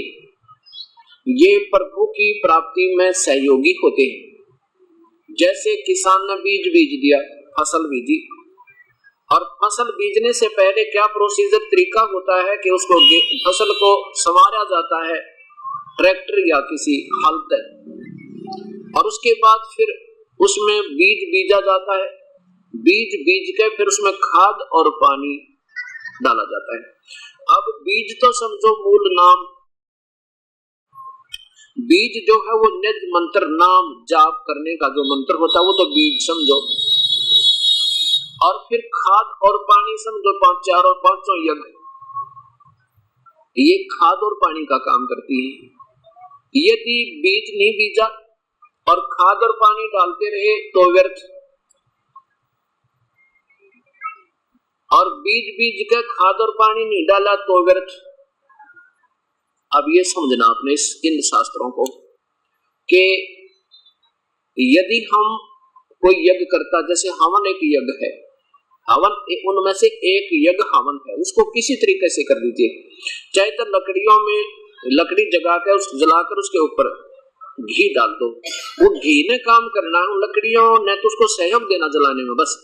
ये प्रभु की प्राप्ति में सहयोगी होते हैं। जैसे किसान ने बीज दिया, फसल बीजी, और फसल बीजने से पहले क्या प्रोसीजर तरीका होता है कि उसको फसल को संवारा जाता है ट्रैक्टर या किसी हल से, और उसके बाद फिर उसमें बीज बीजा जाता है, बीज के फिर उसमें खाद और पानी डाला जाता है। अब बीज तो समझो मूल नाम, बीज जो है वो निज मंत्र, नाम जाप करने का जो मंत्र होता है वो तो बीज समझो, और फिर खाद और पानी समझो, 5 यज्ञ ये खाद और पानी का काम करती है। यदि बीज नहीं बीजा और खाद और पानी डालते रहे तो व्यर्थ। और बीज बीज के खाद और पानी नहीं डाला तो व्यर्थ। अब ये समझना आपने इन शास्त्रों को कि यदि हम कोई यज्ञ करता, जैसे हवन एक यज्ञ है, हवन उनमें से एक यज्ञ हवन है, उसको किसी तरीके से कर लीजिए, चाहे तो लकड़ियों में लकड़ी जगा कर जलाकर उसके ऊपर घी डाल दो, वो घी ने काम करना है, लकड़ियों ने तो उसको सहयोग देना जलाने में बस,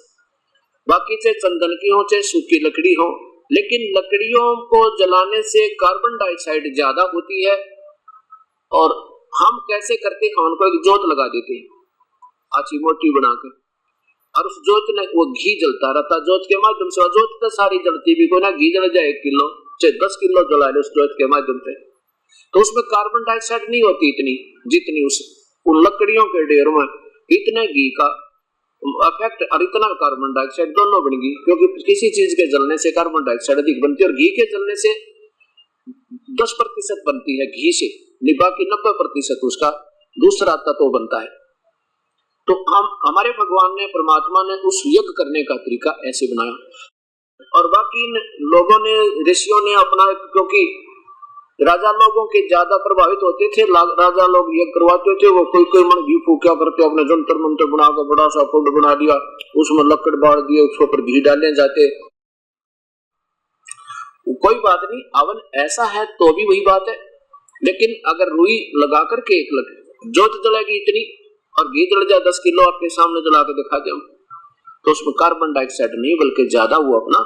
बाकी चाहे चंदन की हो चाहे सूखी लकड़ी हो। लेकिन लकड़ियों को जलाने से कार्बन डाइऑक्साइड ज्यादा होती है, और हम कैसे करते हैं, हवन को एक जोत लगा देते हैं अच्छी मोटी बनाकर, और उस जोत में वो घी जलता रहता, जोत के माध्यम से, जोत तो सारी जलती भी कोई ना, घी जल जाए 1 किलो चाहे 10 किलो जला ले उस जोत के माध्यम से, तो उसमें कार्बन डाइऑक्साइड नहीं होती इतनी जितनी उन लकड़ियों के ढेर में। इतने घी का इफेक्ट और इतना कार्बन डाइऑक्साइड दोनों बन गई, क्योंकि किसी चीज के जलने से कार्बन डाइऑक्साइड अधिक बनती है, और घी के जलने से 10% बनती है घी से, बाकी 90% उसका दूसरा तत्व बनता है। तो हम हमारे भगवान ने, परमात्मा ने उस यज्ञ करने का तरीका ऐसे बनाया, और बाकी लोगों ने, ऋषियों ने अपना, क्योंकि राजा लोगों के ज्यादा प्रभावित होते थे, राजा लोग ये करवाते थे, वो कोई मन घी फूका करते, अपने जंतर मंतर बनाकर बड़ा सा कुंड बना दिया, उसमें लकड़ बाढ़ दिए, उसके ऊपर घी डालने जाते, कोई बात नहीं, हवन ऐसा है तो भी वही बात है। लेकिन अगर रुई लगा करके एक जोत जलेगी इतनी और घी जल जाए 10 किलो आपके सामने जला के दिखा दे, तो उसमें कार्बन डाइऑक्साइड नहीं बल्कि ज्यादा वो अपना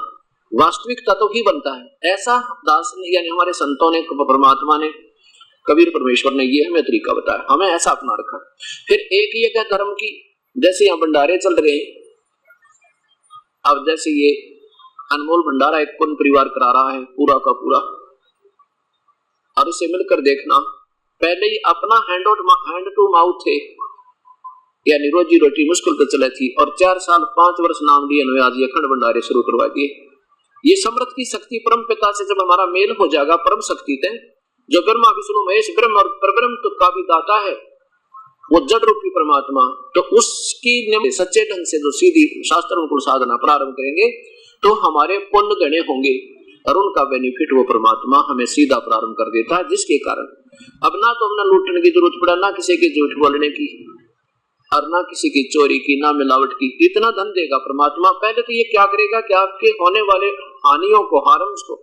वास्तविक तत्व ही बनता है। ऐसा दास ने, यानी हमारे संतों ने, परमात्मा ने, कबीर परमेश्वर ने ये हमें तरीका बताया, हमें ऐसा अपना रखा। फिर एक ये क्या धर्म की, जैसे यहाँ भंडारे चल रहे हैं, अब जैसे ये अनमोल भंडारा एक पुण्य परिवार करा रहा है पूरा का पूरा, और इसे मिलकर देखना, पहले ही अपना हैंड टू माउथ थे, यानी रोजी रोटी मुश्किल तो चले थी, और 4 साल 5 वर्ष नाम लिए, आज ये अखंड भंडारे शुरू करवा दिए। ये समर्थ की शक्ति परम पिता से जब हमारा मेल हो जाएगा, परम शक्ति थे जो ब्रह्मा विष्णु महेश ब्रह्म और परब्रह्म का भी दाता है, वो जड़ रूपी परमात्मा, तो उसकी सच्चे ढंग से जो सीधी शास्त्रों को साधना प्रारंभ करेंगे तो हमारे पुण्य गणे होंगे, और उनका बेनिफिट वो परमात्मा हमें सीधा प्रारंभ कर देता है, जिसके कारण अब ना तो हमने लूटने की जरूरत पड़ा, ना किसी की झूठ बोलने की, और ना किसी की चोरी की, ना मिलावट की। इतना धन देगा परमात्मा। पहले तो ये क्या करेगा कि आपके होने वाले हानियों को, हार्म्स को,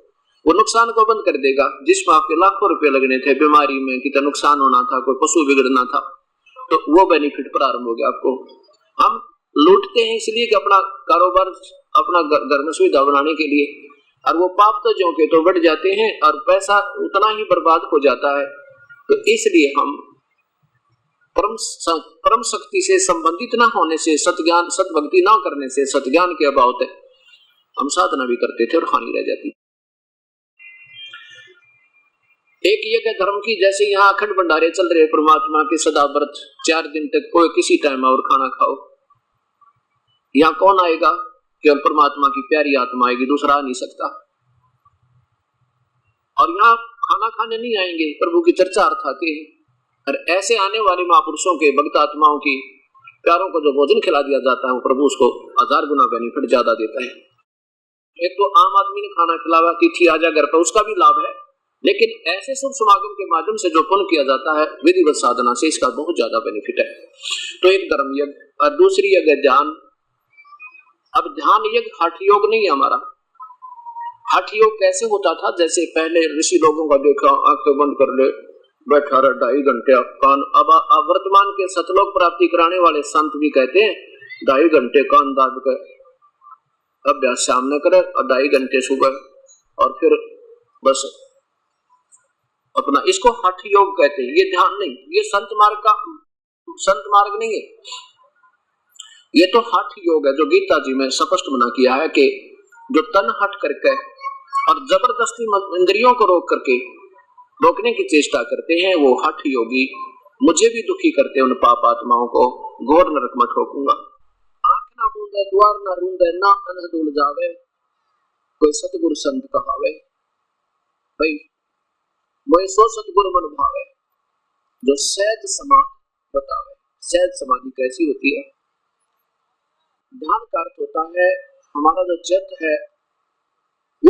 वो नुकसान को बंद कर देगा, जिसमें आपके लाखों रुपए लगने थे, बीमारी में कितना नुकसान होना था, कोई पशु बिगड़ना था, तो वो बेनिफिट प्रारंभ हो गया आपको। हम लूटते हैं इसलिए कि अपना कारोबार, अपना घर में सुविधा बनाने के लिए, और वो पाप तो ज्यों के तो बढ़ जाते हैं और पैसा उतना ही बर्बाद हो जाता है। तो इसलिए हम परम शक्ति से संबंधित न होने से, सतज्ञान सतभक्ति न करने से, सतज्ञान के अभाव से हम साधना भी करते थे और हानि रह जाती। एक ये क्या धर्म की, जैसे यहाँ अखंड भंडारे चल रहे परमात्मा के सदा व्रत, 4 दिन तक कोई किसी टाइम और खाना खाओ, यहाँ कौन आएगा कि हम परमात्मा की प्यारी आत्मा आएगी, दूसरा आ नहीं सकता। और यहाँ खाना खाने नहीं आएंगे, प्रभु की चर्चा अर्थ आते हैं, और ऐसे आने वाले महापुरुषों के, भक्त आत्माओं की प्यारों को जो भोजन खिला दिया जाता है, वो प्रभु उसको 1000 गुना बेनिफिट ज्यादा देता है। एक तो आम आदमी ने खाना खिलावा, तिथि आ जा घर पर, उसका भी लाभ है, लेकिन ऐसे शुभ समागम के माध्यम से जो पुण्य किया जाता है विधिवत साधना से, इसका बहुत ज्यादा बेनिफिट है। तो एक धर्म यज्ञ, और दूसरी यज्ञ ध्यान। अब ध्यान यज्ञ हठ योग नहीं है हमारा। हठ योग कैसे होता था, जैसे पहले ऋषि लोगों का देखा, आंखें बंद कर ले, बैठा रहा 2.5 घंटे कान। अब वर्तमान के सतलोक प्राप्ति कराने वाले संत भी कहते हैं 2.5 घंटे कान दाब कर अभ्यास सामने करे, और 2.5 घंटे सुबह, और फिर बस अपना, इसको हठ योग कहते हैं। ये ध्यान नहीं, ये संत मार्ग नहीं है, ये तो हठ योग है, जो गीता जी में स्पष्ट मना किया है कि जो तन हट करके और जबरदस्ती इंद्रियों को रोक करके रोकने की चेष्टा करते हैं, वो हठ योगी। मुझे भी दुखी करते हैं उन पाप आत्माओं को, घोर नरक में ठोकूंगा। आंख ना मूंदे, द्वार ना रूंदे, ना अनह दूल जावे, कोई सतगुरु संत कहावे, भाई मोए सो सतगुरु मन भावे, जो सहज समाधि बतावे। सहज समाधि कैसी होती है? ध्यान का अर्थ होता है हमारा जो चित्त है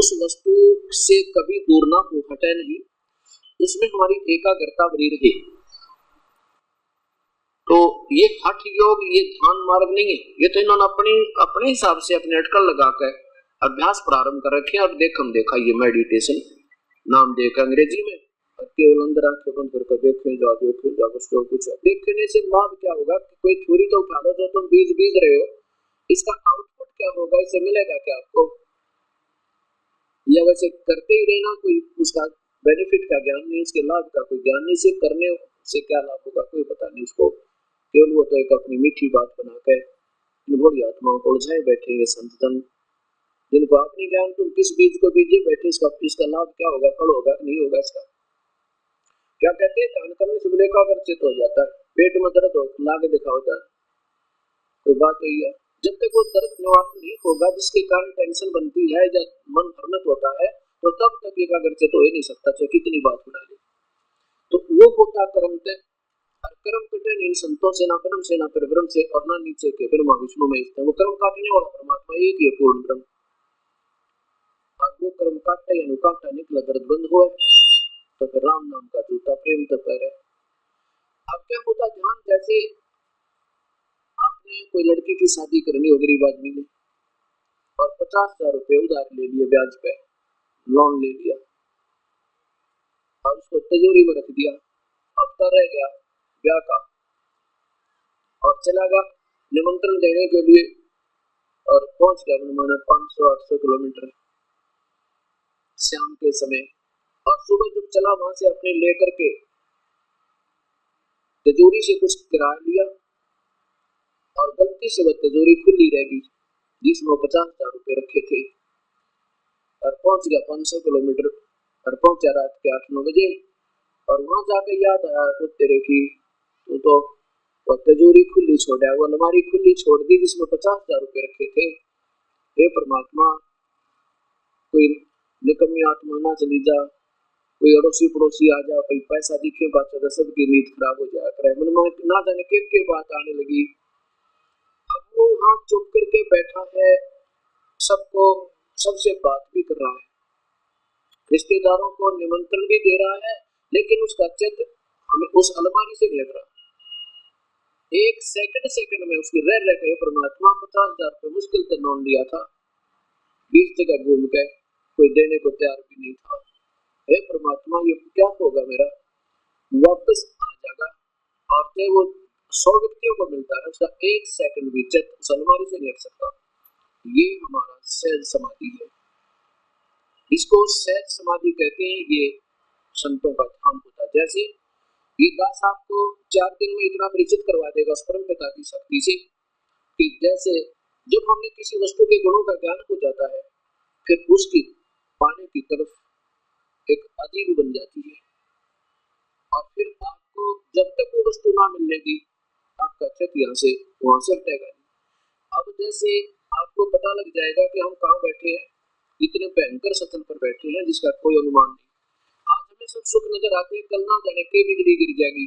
उस वस्तु से कभी दूर ना हो, हटे नहीं, उसमें हमारी एकाग्रता बनी रहे। तो ये हठ योग, ये ध्यान मार्ग नहीं है, ये तो इन्होंने अपने हिसाब से अपने अटकल लगाकर अभ्यास प्रारंभ कर रखे। अब देखम देखा ये मेडिटेशन नाम देकर अंग्रेजी में, केवल अंदर आंखें बंद करके देखे जा उसको कुछ देखने से लाभ क्या होगा? कोई थ्योरी तो उठा लो जो तुम बीज रहे हो, इसका आउटपुट क्या होगा, इससे मिलेगा क्या आपको? या वैसे करते ही रहना, कोई उसका बेनिफिट का ज्ञान नहीं, उसके लाभ का कोई ज्ञान नहीं, सिर्फ करने से क्या लाभ होगा कोई पता नहीं उसको। केवल वो तो एक अपनी मीठी बात बनाकर इन बड़ी आत्माओं को उलझाए बैठेंगे संतन, जिनको अपनी ज्ञान, तुम किस बीज को बीजे बैठे, इसका लाभ क्या होगा, फल होगा नहीं होगा इसका? क्या कहते हैं, ध्यान करने से एकाग्रचित हो जाता है, पेट में दर्द हो लागे दिखाओ जाए, कोई बात हुई है। जब तक वो दर्द निवारण नहीं होगा जिसके कारण टेंशन बनती है, जब मन भ्रमित होता है, तो तब तक एकाग्रचित हो ही नहीं सकता, चाहे कितनी बात बना ले। तो वो होता कर्म तय, और कर्म कटे इन संतों से, ना ब्रह्म से, ना फिर ब्रह्म से, और ना नीचे के ब्रह्मा विष्णु में स्थित। वो कर्म काटने वाला परमात्मा एक ही पूर्ण ब्रह्म, और वो कर्म काटता या काटा निकला दर्द बंद हुआ, तो फिर राम नाम का जूता प्रेम तक है। अब क्या होता ध्यान, जैसे आपने कोई लड़की की शादी करनी हो गरीब आदमी ने, और 50,000 रुपए उधार ले लिए, ब्याज पे लोन ले लिया, और उसको तिजोरी में रख दिया, हफ्ता रह गया ब्याह का, और चला गया निमंत्रण देने के लिए, और पहुंच गया माना 500-800 किलोमीटर शाम के समय, और सुबह जब चला वहां से अपने लेकर के तिजोरी से कुछ किराया लिया, और गलती से वह तिजोरी खुली रहेगी जिसमें 50,000 रुपए रखे थे, और पहुंच गया 500 किलोमीटर, और पहुंचा रात के 8-9 बजे, और वहां जाकर याद आया तो तेरे की तो वो तिजोरी खुली छोड़ा, वो अलमारी खुली छोड़ दी जिसमें 50,000 रुपए रखे थे। हे परमात्मा, कोई निकम्मी आत्मा ना चली जा, कोई अड़ोसी पड़ोसी आ जा, कोई पैसा दिखे बात तो सबकी नींद खराब हो जाया करे, मन में ना जाने के बात आने लगी। अब वो वहां चुप करके बैठा है, सबको सबसे बात भी कर रहा है, रिश्तेदारों को निमंत्रण भी दे रहा है, लेकिन उसका चित्त हमें उस अलमारी से नहीं हट रहा। एक सेकंड में उसकी रह गए परमात्मा 50,000 रुपए मुश्किल से लोन लिया था, 20 जगह घूम गए, कोई देने को तैयार भी नहीं था। हे परमात्मा, ये क्या होगा मेरा, वापस आ जाएगा। और चाहे वो 100 व्यक्तियों को मिलता है, उसका एक सेकंड भी चित्त उस अलमारी से नहीं हट सकता। ये हमारा सहज समाधि है, इसको सहज समाधि कहते हैं। ये संतों का ध्यान होता है। जैसे ये दास आपको 4 दिन में इतना परिचित करवा देगा उस परम पिता की शक्ति से कि जैसे जब हमने किसी वस्तु के गुणों का ज्ञान हो जाता है, फिर उसकी पाने की तरफ एक अजीब बन जाती है, और फिर आपको जब तक वो वस्तु ना मिलेगी आपका चित्त यहाँ से वहां से हटेगा नहीं। अब जैसे आपको पता लग जाएगा कि हम कहाँ बैठे हैं, इतने भयंकर सतन पर बैठे हैं जिसका कोई अनुमान नहीं। आज हमें सब सुख नजर आते हैं, कल ना जाने के बिजली गिर जाएगी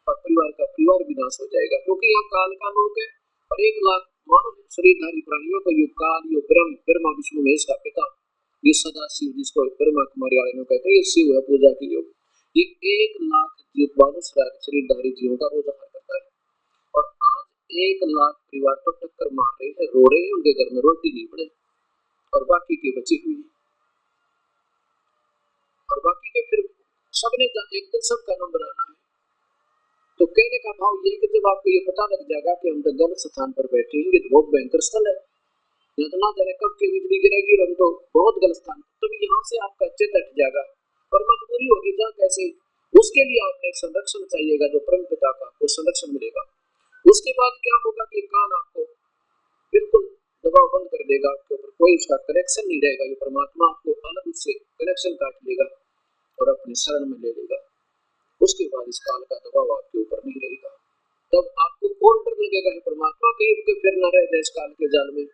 और परिवार विनाश हो जाएगा, क्योंकि यहाँ काल का लोक है, और 1 लाख मानव शरीरधारी प्राणियों का युग काल, यो ब्रह्मा विष्णु महेश का पिता, ये सदा शिव, जिसको ब्रह्मा कुमारी वाले लोग कहते हैं, ये शिव है पूजा की योग। ये 1 लाख मानव शरीरधारी जीवों का रोज आहार करता है, और आज 1 लाख परिवार पर टक्कर मार रहे हैं, रो रहे हैं, उनके घर में रोटी नहीं पड़े, और बाकी के बची हुई, और बाकी के फिर सबने एक दिन सबका नंबर आना है। तो कहने का भाव ये कि जब आपको ये पता लग जाएगा कि हम तो गलत स्थान पर बैठे हैं, ये तो बहुत भयंकर स्थल है, ना जाने कब की बिजली गिरेगी, और हम तो बहुत गलत स्थान, तब यहाँ से आपका चित्त हट जाएगा, और मजबूरी होगी जहाँ कैसे, उसके लिए आपने संरक्षण चाहिएगा, जो परम पिता का आपको संरक्षण मिलेगा। उसके बाद क्या होगा कि कान आपको बिल्कुल दबाव बंद कर देगा, आपके ऊपर कोई उसका कनेक्शन नहीं रहेगा, ये परमात्मा आपको अलग उससे कनेक्शन काट लेगा और अपने शरण में ले लेगा। उसके बाद इस काल का दबाव आपके ऊपर नहीं रहेगा, तब आपको और डर लगेगा परमात्मा कहीं के फिर न रह जाए इस काल के जाल में,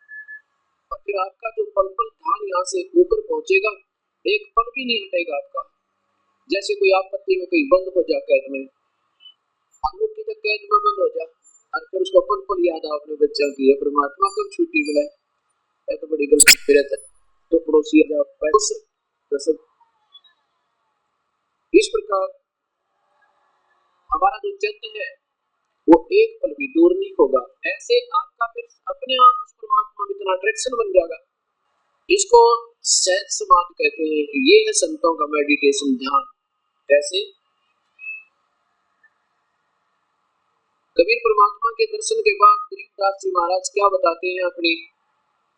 और फिर आपका जो पल पल ध्यान यहाँ से ऊपर पहुंचेगा, एक पल भी नहीं हटेगा आपका। जैसे कोई आपत्ति में कहीं बंद हो जाए कैद में, आलू की तो कैद में बंद हो जाए, और फिर उसको पल पल याद आओ अपने बच्चों की, परमात्मा कब छुट्टी मिले, तो बड़ी गलती फिर तो पड़ोसी इस प्रकार हमारा जो चित्त है वो एक पल भी दूर नहीं होगा। ऐसे आपका फिर अपने आप उस परमात्मा में इतना अट्रैक्शन बन जाएगा। इसको सहज समाधि कहते हैं। ये है संतों का मेडिटेशन, ध्यान। कैसे कबीर परमात्मा के दर्शन के बाद गरीबदास जी महाराज क्या बताते हैं अपनी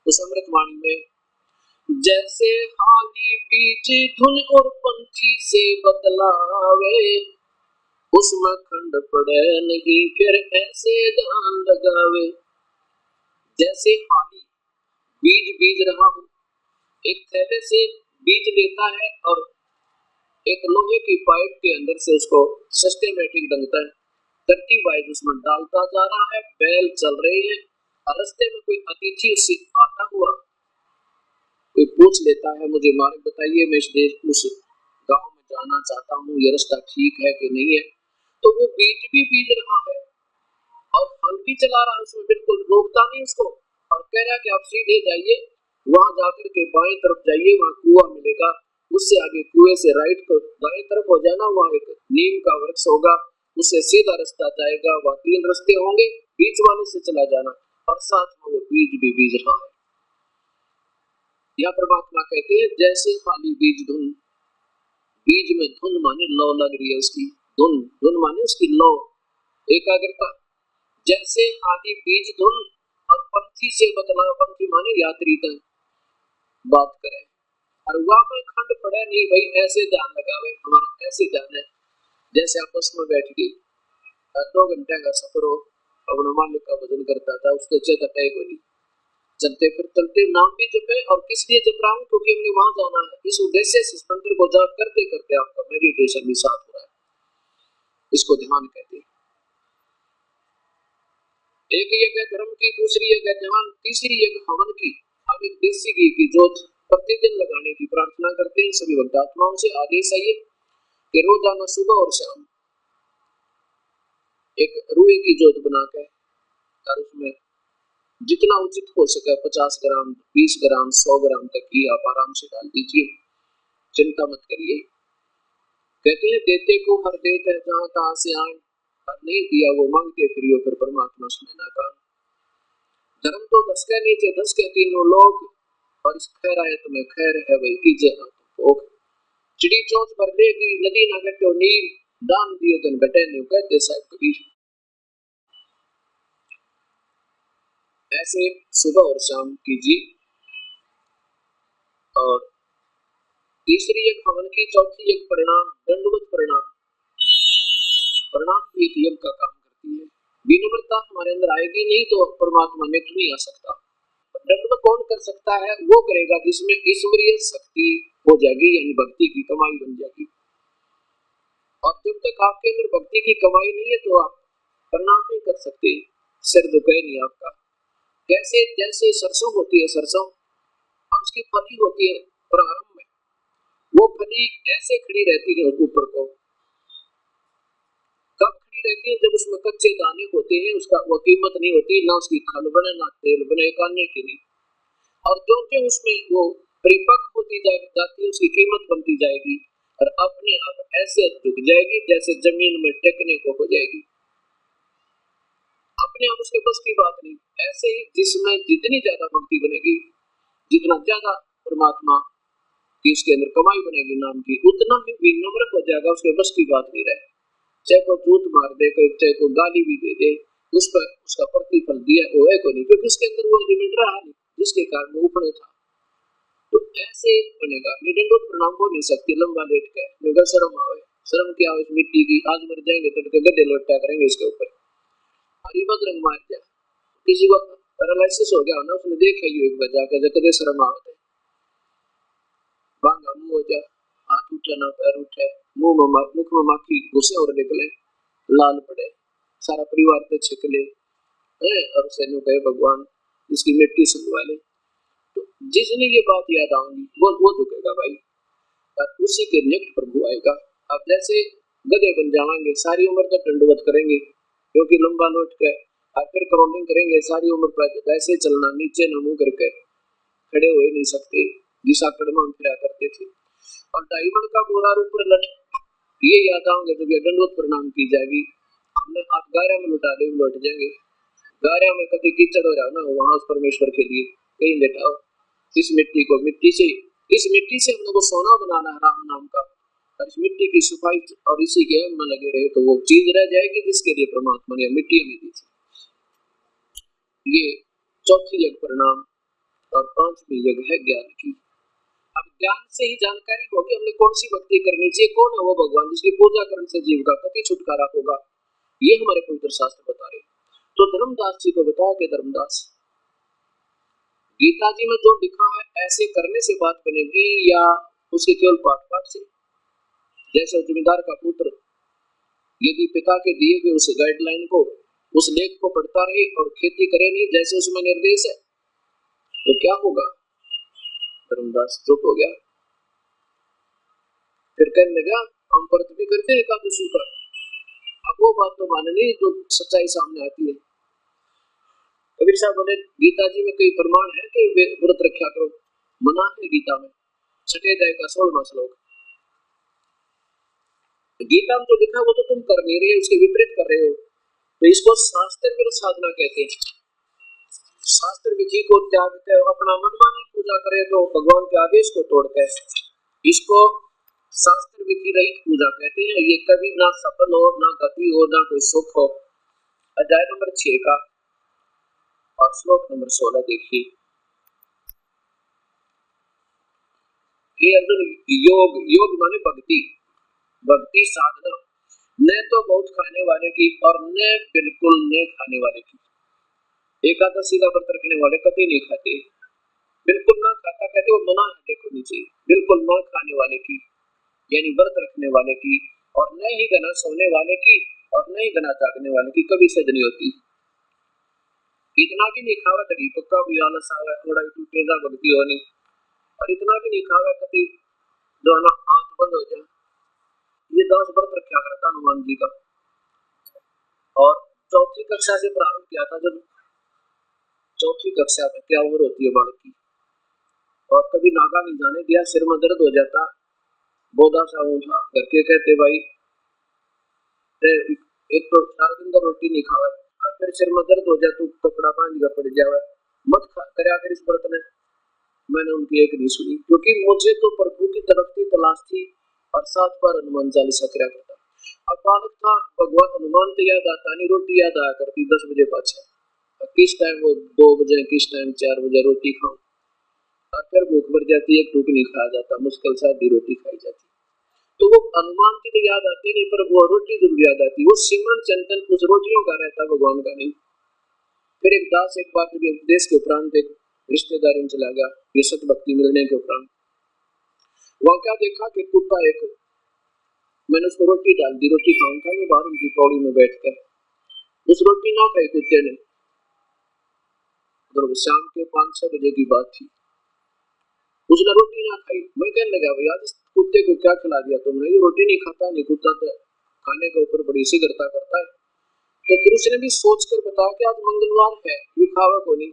उस अमृत वाणी में, जैसे हाली बीज धुन और पंछी से बदलावे, उसमें खंड पड़े नहीं फिर ऐसे ध्यान लगावे। जैसे हाली बीज बीज रहा हूं, एक थैले से बीज लेता है और एक लोहे की पाइप के अंदर से उसको सिस्टमेटिक ढंगता है, तरतीब वाइज उसमें डालता जा रहा है। बैल चल रहे हैं, रास्ते में कोई अतिथि उससे आता हुआ कोई पूछ लेता है, मुझे मार्ग बताइए, मैं उस गांव में जाना चाहता हूँ, ये रास्ता ठीक है कि नहीं है। तो वो बीज भी बीज रहा है और फल भी चला रहा है, उसमें बिल्कुल रोकता नहीं उसको, और कह रहा है कि आप सीधे जाइए, वहां जाकर के बाएं तरफ जाइए, वहां कुआं मिलेगा, उससे आगे कुएं से राइट को दाएं तरफ हो जाना, वहां एक नीम का वृक्ष होगा, उससे सीधा रास्ता जाएगा, वहां 3 रास्ते होंगे, बीच वाले से चला जाना, और साथ में वो बीज भी बीज रहा है। यह परमात्मा कहते हैं जैसे खाली बीज धुन, बीज में धुन माने लौ लग रही है उसकी, धुन माने उसकी लौ, एकाग्रता। जैसे खाली बीज धुन और पंथी से बदला, पंथी माने यात्री तक बात करें, और वहां में खंड पड़े नहीं भाई, ऐसे ध्यान लगावे, हमारा ऐसे ध्यान है जैसे आपस में बैठ गई 2 घंटे का सफर हो, अपने मालिक का भजन करता था, उसके चेत अटैक हो, चलते फिर चलते नाम भी जपे, और किस लिए जप रहा हूँ, क्योंकि हमने वहां जाना है, इस उद्देश्य से इस मंत्र को जाप करते करते आपका मेडिटेशन भी साथ हो रहा है। इसको ध्यान कहते हैं। एक यज्ञ धर्म की, दूसरी यज्ञ ध्यान, तीसरी यज्ञ हवन की। हम एक देसी घी की जोत प्रतिदिन लगाने की प्रार्थना करते हैं सभी भक्तात्माओं से। आदेश है ये कि रोजाना सुबह और शाम एक रुई की जोत बनाकर, और उसमें जितना उचित हो सके 50 ग्राम, 20 ग्राम, 100 ग्राम तक घी आप आराम से डाल दीजिए, चिंता मत करिए। कहते हैं देते को हर देते है, जहां तहां से आए, और नहीं दिया वो मांगते फिरियो, फिर परमात्मा सुने ना काम। धर्म तो 10 के नीचे 10 के तीनों लोग, और इस खैर आए तुम्हें खैर है वही कीजिए भोग। चिड़ी चोंच पर लेगी नदी ना घटो नीर, दान दिए दिन घटे नहीं, कहते साहब कबीर। ऐसे सुबह और शाम कीजिए। और तीसरी एक हवन की, चौथी एक प्रणाम, दंडवत प्रणाम। प्रणाम भी एक यज्ञ का काम करती है। विनम्रता हमारे अंदर आएगी नहीं तो परमात्मा में नहीं आ सकता। दंडवत कौन कर सकता है, वो करेगा जिसमें ईश्वरीय शक्ति हो जाएगी, यानी भक्ति की कमाई बन जाएगी। और जब तक आपके अंदर भक्ति की कमाई नहीं है तो आप प्रणाम नहीं कर सकते, सिर झुके नहीं आपका। कैसे, जैसे सरसों होती है, सरसों और उसकी फली होती है प्रारंभ में, वो फली ऐसे खड़ी रहती है ऊपर को, कब खड़ी रहती है, जब उसमें कच्चे दाने होते हैं, उसका वो कीमत नहीं होती, ना उसकी खल बने ना तेल बने खाने के लिए। और जो जो उसमें वो परिपक्व होती जाती है, उसकी कीमत बनती जाएगी, और अपने आप ऐसे झुक जाएगी जैसे जमीन में टेकने को हो जाएगी, अपने आप उसके बस की बात नहीं। ऐसे ही जिसमें जितनी ज्यादा भक्ति बनेगी, जितना ज्यादा परमात्मा की उसके अंदर कमाई बनेगी नाम की, उतना ही विनम्र हो जाएगा, उसके बस की बात नहीं रहे। चाहे को झूठ मार दे, चाहे को गाली भी दे दे, उस पर उसका प्रतिफल दिया वो है को नहीं, क्योंकि उसके अंदर वो एलिमेंट रहा नहीं जिसके कारण वो ऊपर था। तो ऐसे बनेगा। निडंडोत प्रणाम हो नहीं सकती लंबा लेट कर, शर्म आवे, शर्म क्या हो, मिट्टी की, आज मर जाएंगे तो गड्ढे लोटा करेंगे इसके ऊपर, हरीबद रंग मार दिया। किसी को पैरालिसिस हो गया ना, उसने देखा ही एक बजा के कदे शर्म आते, बांगा मुंह हो जा, हाथ उठे ना पैर उठे, मुख में माखी घुसे और निकले, लाल पड़े, सारा परिवार पे छिकले, और उसे कहे भगवान इसकी मिट्टी संगवा ले। तो जिसने ये बात याद आऊंगी वो झुकेगा भाई, और उसी के निकट प्रभु आएगा। अब जैसे गधे बन जाएंगे, सारी उम्र तक दंडवत करेंगे, क्योंकि लंबा लौट के फिर क्रॉलिंग करेंगे, सारी उम्र पर ऐसे चलना, नीचे न मुंह करके खड़े हो नहीं सकते, दिशा कड़मा में फिरा करते थे। और डायमंड का बोरा ऊपर लट ये याद आओगे जब ये दंडवत प्रणाम की जाएगी, हमने आप गारा में लुटा दे लौट जाएंगे। गारा में कभी कीचड़ हो रहा ना, वहां उस परमेश्वर के लिए कहीं बैठाओ इस मिट्टी को, मिट्टी से इस मिट्टी से हम लोग को सोना बनाना है राम नाम का, और इस मिट्टी की सफाई और इसी के में लगे रहे तो वो चीज रह जाएगी जिसके लिए परमात्मा ने मिट्टी में दी थी। ये चौथी यज्ञ प्रणाम और पांचवी यज्ञ है ज्ञान की। अब ज्ञान से ही जानकारी होगी हमने कौन सी भक्ति करनी चाहिए, कौन है वो भगवान जिसकी पूजा करने से जीव का कति छुटकारा होगा, ये हमारे पवित्र शास्त्र बता रहे। तो धर्मदास जी को बताया कि धर्मदास गीता जी में जो लिखा है ऐसे करने से बात बनेगी या उसके केवल पाठ पाठ से। जैसे जमींदार का पुत्र यदि पिता के दिए हुए उस गाइडलाइन को उस लेख को पढ़ता रहे और खेती करे नहीं जैसे उसमें निर्देश है तो क्या होगा। धर्मदास चुप हो गया, फिर कहने लगा हम व्रत भी करते हैं एकादशी का। अब वो बात तो माननी जो सच्चाई सामने आती है। कबीर साहब बोले गीता जी में कई प्रमाण है कि व्रत रखा करो, मना है गीता में, छठे अध्याय का 16वां श्लोक। गीता में जो लिखा वो तो तुम कर नहीं रहे, उसके विपरीत कर रहे हो, तो इसको शास्त्र विरुद्ध साधना कहते हैं। शास्त्र विधि को त्याग कर अपना मनमानी पूजा करे तो भगवान के आदेश को तोड़ते हैं, इसको शास्त्र विधि रहित पूजा कहते हैं। ये कभी ना सफल हो, ना गति हो, ना कोई सुख हो। अध्याय नंबर 6 का और श्लोक नंबर 16 देखिए। ये अर्जुन योग, योग माने भक्ति, भक्ति साधना, न तो बहुत खाने वाले की और न बिल्कुल न खाने वाले की। एकादशी का व्रत रखने वाले कभी नहीं खाते, बिल्कुल ना खाता कहते वो मना है, देखो नीचे बिल्कुल ना खाने वाले की यानी व्रत रखने वाले की, और न ही गना सोने वाले की और न ही गना जागने वाले की कभी सिद्ध नहीं होती। इतना भी नहीं खावा कभी पक्का भी आलस आवे, थोड़ा भी टूटेगा भक्ति होने, और इतना भी नहीं खावा कभी जो है ना आंख बंद हो जाए। ये 10 व्रत रखा करता हनुमान जी का, और चौथी कक्षा से प्रारंभ किया था। जब चौथी कक्षा में क्या उम्र होती है बालक की, और कभी नागा नहीं जाने दिया, सिर में दर्द हो जाता, बोधा सा उठा करके कहते भाई एक तो 4 दिन तक रोटी नहीं खावा, और फिर सिर में दर्द हो जाए तो कपड़ा बांध कर पड़ जावे, मत करया कर इस व्रत ने। मैंने उनकी एक नहीं सुनी, क्योंकि मुझे तो प्रभु की तरफ की तलाश थी, और 7 बार हनुमान चालीसा करया करता। अब बालक था, भगवान हनुमान तो याद आता नहीं, रोटी याद आया करती 10 बजे पाछा, किस टाइम वो 2 बजे किस टाइम 4 बजे रोटी खाऊं, और फिर भूख भर जाती है, एक टूक नहीं खाया जाता, मुश्किल से आधी रोटी खाई जाती। तो वो हनुमान की तो याद आती नहीं, पर वो रोटी जरूर याद आती, वो सिमरन चिंतन उस रोटियों का रहता, भगवान का नहीं। फिर एक दास एक बार जब उपदेश के उपरांत एक रिश्तेदारी में चला गया, ये सत भक्ति मिलने के उपरांत, वहां क्या देखा कि कुत्ता एक, मैंने उसको रोटी डाल दी, रोटी खाऊंगा मैं बाहर उनकी पौड़ी में बैठ कर, उस रोटी ना खाई कुत्ते ने। तो शाम के 5-6 बजे की बात थी, उसने रोटी ना खाई। मैं कहने लगा भैया इस कुत्ते को क्या खिला दिया तुमने, ये रोटी नहीं खाता, नहीं कुत्ता तो खाने के ऊपर बड़ी शीघ्रता करता है। तो फिर उसने भी सोच कर बताया कि आज मंगलवार है, यू खावा को नहीं,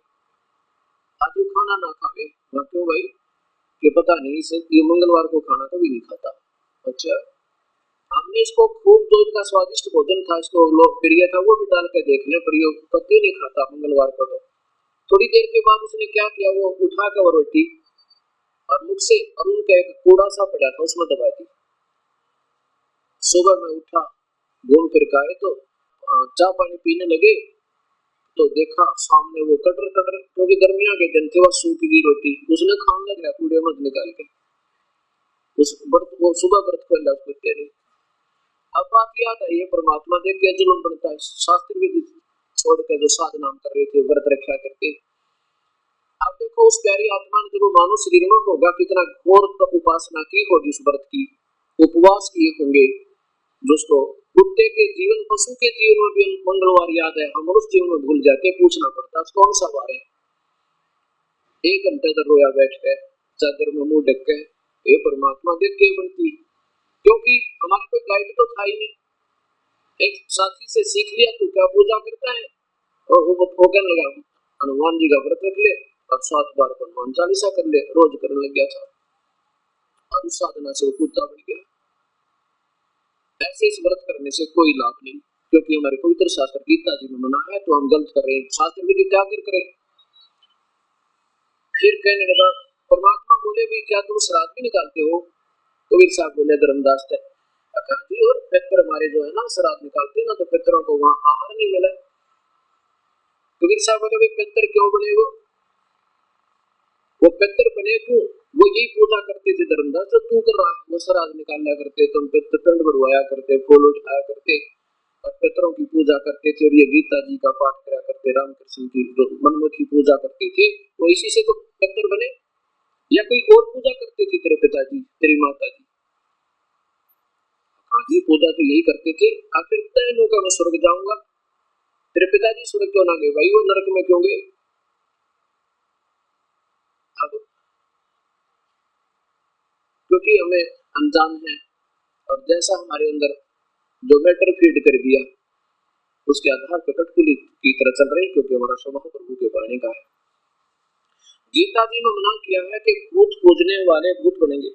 आज यू खाना ना खावे। क्यों भाई, कि पता नहीं इसे ये मंगलवार को खाना कभी नहीं खाता। अच्छा, हमने इसको खूब जो इनका स्वादिष्ट भोजन था, इसको लोकप्रिय था, वो भी डाल के देख ले, पर ये कभी नहीं खाता मंगलवार को। तो थोड़ी देर के बाद उसने क्या किया, वो उठा के वो रोटी और मुख से और उनका एक कूड़ा सा पड़ा था उसमें दबा दी। सुबह में उठा, घूम फिर के आए तो चाय पानी पीने लगे, तो देखा सामने वो कटर कटर, क्योंकि गर्मियों के दिन थे, वो सूखी गई रोटी उसने खाने लग रहा कूड़े में निकाल के। उस व्रत वो सुबह व्रत को अल्लाह कुत्ते ने। अब बात याद आई है, परमात्मा देख के जुल्म बढ़ता है, शास्त्र भी छोड़ के जो साधना कर रहे थे, व्रत रखा करते। अब देखो उस प्यारी आत्मा ने जब मानव शरीर में होगा, कितना घोर उपासना की होगी, उस व्रत की उपवास किए होंगे, जिसको कुत्ते के जीवन, पशु के जीवन में भी मंगलवार याद है, हम उस जीवन में भूल जाते, पूछना पड़ता है कौन सा वार है। 1 घंटे तक रोया बैठ के, चादर में मुंह ढक के, ये परमात्मा देख के बनती, क्योंकि हमारा कोई गाइड तो था ही नहीं। एक साथी से सीख लिया तू क्या पूजा करता है, और वो कहने लगा हनुमान जी का व्रत रख ले, और 7 बार हनुमान चालीसा कर ले, रोज करने लग गया था और उस साधना से वो कुत्ता बन गया। ऐसे इस व्रत करने से कोई लाभ नहीं, क्योंकि हमारे पवित्र शास्त्र गीता जी में मना है, तो हम गलत कर रहे हैं, शास्त्र विधि त्याग करें। फिर कहने लगा, परमात्मा बोले भी क्या तुम श्राद्ध भी निकालते हो? कबीर साहब बोले धर्मदास थे, जी और पितर हमारे जो है ना श्राद्ध निकालते हैं ना, तो पितरों को वहां आहार नहीं मिला। कबीर साहब बोले भाई पितर क्यों बने? वो पितर बने क्यों? वो यही पूजा करते थे धर्मदास, तो तू कर रहा है, वो श्राद्ध निकाला करते, तुम पितर पिंड भरवाया करते, फूल उठाया करते और पितरों की पूजा करते थे, और ये गीता जी का पाठ करा करते, रामकृष्ण की मनमुखी पूजा करते थे, वो इसी से तो पितर बने। या कोई और पूजा करते थे तेरे पिताजी, तेरी माता जी? हाँ जी, पूजा तो यही करते थे। आखिर तय लोग मैं स्वर्ग जाऊंगा, तेरे पिताजी स्वर्ग क्यों ना गए भाई, वो नरक में क्यों गए? अब क्योंकि हमें अनजान है, और जैसा हमारे अंदर जो मैटर फीड कर दिया उसके आधार पर कठपुतली की तरह चल रही, क्योंकि हमारा स्वभाव प्रभु के पाने का है। गीता जी में मना किया है कि भूत पूजने वाले भूत बनेंगे,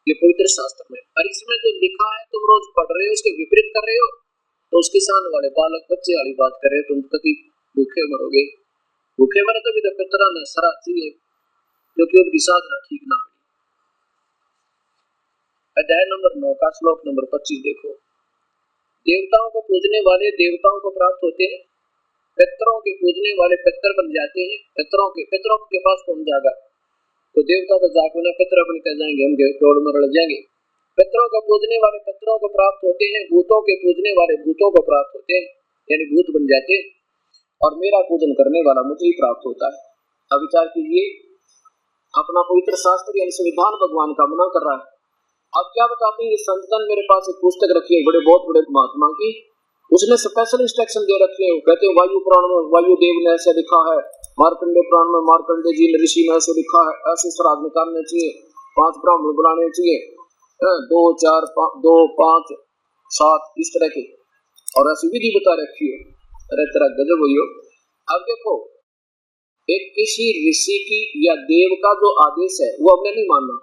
ये पवित्र शास्त्र में। और इसमें जो लिखा है तुम रोज पढ़ रहे हो, उसके विपरीत कर रहे हो, तो उसके किसान वाले बालक बच्चे वाली बात कर रहे हो, तुम कभी भूखे मरोगे। भूखे मरे तभी तो पितरा ने श्राद्ध चाहिए, क्योंकि उनकी साधना ठीक ना। अध्याय नंबर 9 का श्लोक नंबर 25 देखो, देवताओं को पूजने वाले देवताओं को प्राप्त होते हैं, पितरों के पूजने वाले पितर बन जाते हैं। पितरों के पास कौन जाएगा? तो देवता तो जागो ना, पितर बन कर जाएंगे, हम तोड़ मरड़ जाएंगे। पितरों को पूजने वाले पितरों को प्राप्त होते हैं, भूतों के पूजने वाले भूतों को प्राप्त होते हैं, यानी भूत बन जाते हैं, और मेरा पूजन करने वाला मुझे ही प्राप्त होता है। अब विचार कीजिए, अपना पवित्र शास्त्र यानी संविधान भगवान का मना कर रहा है। अब क्या बताते हैं, ये संतन मेरे पास एक पुस्तक रखी है बहुत बड़े महात्मा की, उसने स्पेशल इंस्ट्रक्शन दे रखे हैं। कहते हैं वायु पुराण में वायु देव ने ऐसे लिखा है, मार्कंडे पुराण में मार्कंडे जी ने ऋषि ने ऐसे लिखा है, ऐसे श्राद्ध निकालने चाहिए, 5 ब्राह्मण बुलाने चाहिए, 2 4 2 5 7 इस तरह के, और ऐसी विधि बता रखी है। अरे तेरा गजब हो। अब देखो, एक किसी ऋषि की या देव का जो आदेश है वो हमने नहीं मानना।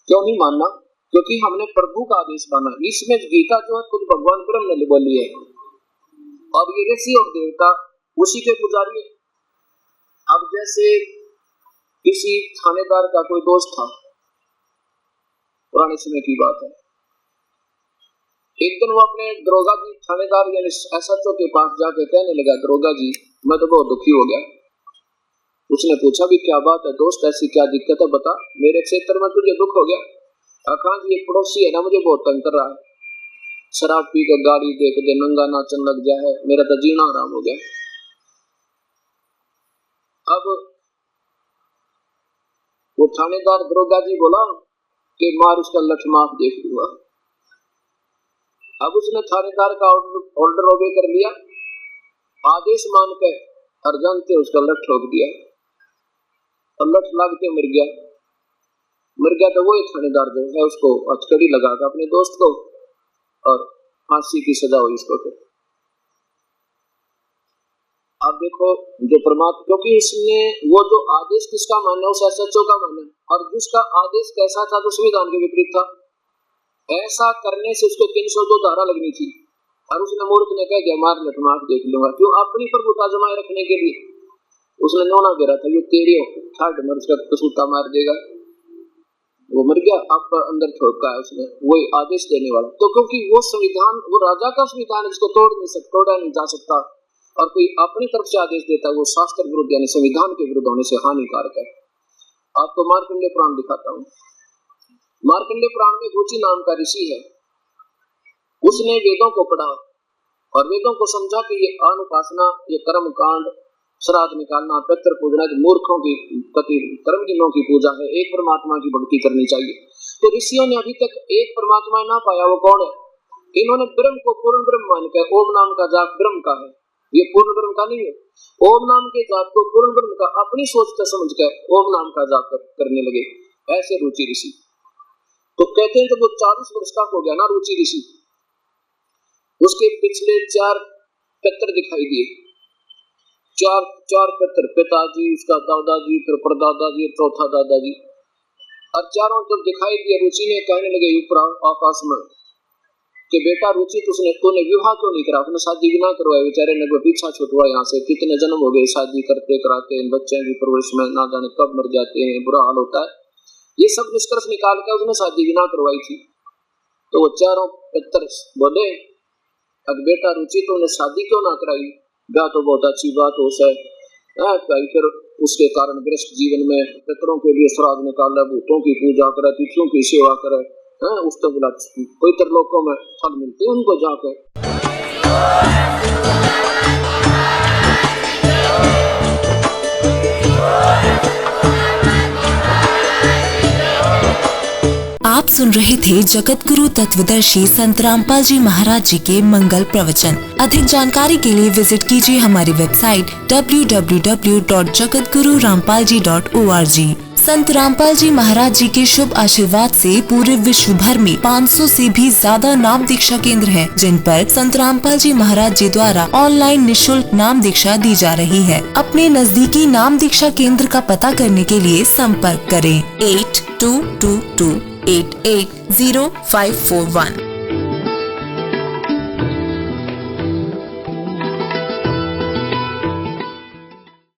क्यों नहीं मानना? क्योंकि हमने प्रभु का आदेश माना। इसमें गीता जो है खुद भगवान ब्रह्म ने बोली है, अब ये ऋषि और देवता उसी के पुजारी है। अब जैसे किसी थानेदार का कोई दोस्त था, पुराने समय की बात है, एक दिन वो अपने दरोगा जी थानेदार यानी एसएचओ के पास जाके कहने लगा, दरोगा जी मैं तो बहुत दुखी हो गया। उसने पूछा भी क्या बात है दोस्त, ऐसी क्या दिक्कत है बता, मेरे क्षेत्र में तुझे दुख हो गया? आकाश जी एक पड़ोसी है ना, मुझे बहुत तंग कर रहा है, शराब पी कर गाड़ी देख दे, नंगा नाचन लग जाए, मेरा तो जीना आराम हो गया। अब वो थानेदार दरोगा जी बोला कि मार उसका लठ माफ देख लूंगा। अब उसने थानेदार का ऑर्डर ओबे कर लिया, आदेश मान के हर जानते उसका लठ ठोक दिया, और लठ लागते मर गया। तो वो थानेदार जो है उसको हथकड़ी लगाकर अपने दोस्त को, और फांसी की सजा हुई इसको। फिर आप देखो जो परमात्मा, क्योंकि इसने वो जो आदेश किसका मानना, उस एसएचओ का मानना, और जिसका आदेश कैसा था तो संविधान के विपरीत था। ऐसा करने से उसको 302 धारा लगनी थी, और उसने मूर्ख ने कह दिया मार लठ मार देख लूंगा। क्यों? अपनी प्रभुता जमाए रखने के लिए उसने नौना गिरा था, ये तेरी ठाट में उसका कसूता मार देगा, वो मर गया। आप अंदर ठोका है उसने, वही आदेश देने वाला। तो क्योंकि वो संविधान, वो राजा का संविधान, इसको तोड़ा नहीं जा सकता, और कोई अपनी तरफ से आदेश देता है वो शास्त्र विरुद्ध यानी संविधान के विरुद्ध होने से हानिकारक है। आपको मार्कंडे पुराण दिखाता हूँ। मार्कंडे पुराण में रुचि नाम का ऋषि है, उसने वेदों को पढ़ा और वेदों को समझा कि ये अनुपासना, ये कर्म कांड, श्राद्ध निकालना, पितृ पूजना मूर्खों की प्रति कर्महीनों की पूजा है, एक परमात्मा की भक्ति करनी चाहिए। तो ऋषियों ने अभी तक एक परमात्मा ना पाया, वो कौन है? इन्होंने ब्रह्म को पूर्ण ब्रह्म मानकर ओम नाम का जाप ब्रह्म का है, ये पूर्ण ब्रह्म का नहीं है। ओम नाम के जाप को पूर्ण ब्रह्म का अपनी सोचता समझकर ओम नाम का जाप करने लगे, ऐसे रुचि ऋषि। तो कहते हैं जब वो 40 वर्ष का हो गया ना रुचि ऋषि, उसके पिछले 4 पितर दिखाई दिए। चार पिताजी, उसका दादाजी, फिर परदादाजी, चौथा दादाजी, और चारों जब दिखाई दिया, रुचि ने कहने लगे ऊपर आकाश में कि बेटा रुचि तूने विवाह क्यों नहीं करा, अपने शादी भी ना करवाए। बेचारे ने पीछा छुटवा, यहाँ से कितने जन्म हो गए शादी करते कराते, इन बच्चों की परवरिश में ना जाने कब मर जाते हैं, बुरा हाल होता है। ये सब निष्कर्ष निकाल कर उसने शादी भी ना करवाई थी। तो वो चारों पितर बोले अब बेटा रुचि तुमने शादी क्यों ना कराई, ब्याह तो बहुत अच्छी बात हो से। फिर उसके कारण गृहस्थ जीवन में पितरों के लिए श्राद्ध निकाला, भूतों की पूजा करे, तिथियों की सेवा करे, उस तो बोला पवित्र लोकों में फल मिलते हैं उनको जाकर। आप सुन रहे थे जगत गुरु तत्वदर्शी संत रामपाल जी महाराज जी के मंगल प्रवचन। अधिक जानकारी के लिए विजिट कीजिए हमारी वेबसाइट www.jagatgururampalji.org। संत रामपाल जी महाराज जी के शुभ आशीर्वाद से पूरे विश्व भर में 500 से भी ज्यादा नाम दीक्षा केंद्र हैं, जिन पर संत रामपाल जी महाराज जी द्वारा ऑनलाइन निशुल्क नाम दीक्षा दी जा रही है। अपने नजदीकी नाम दीक्षा केंद्र का पता करने के लिए संपर्क करें 8222880541।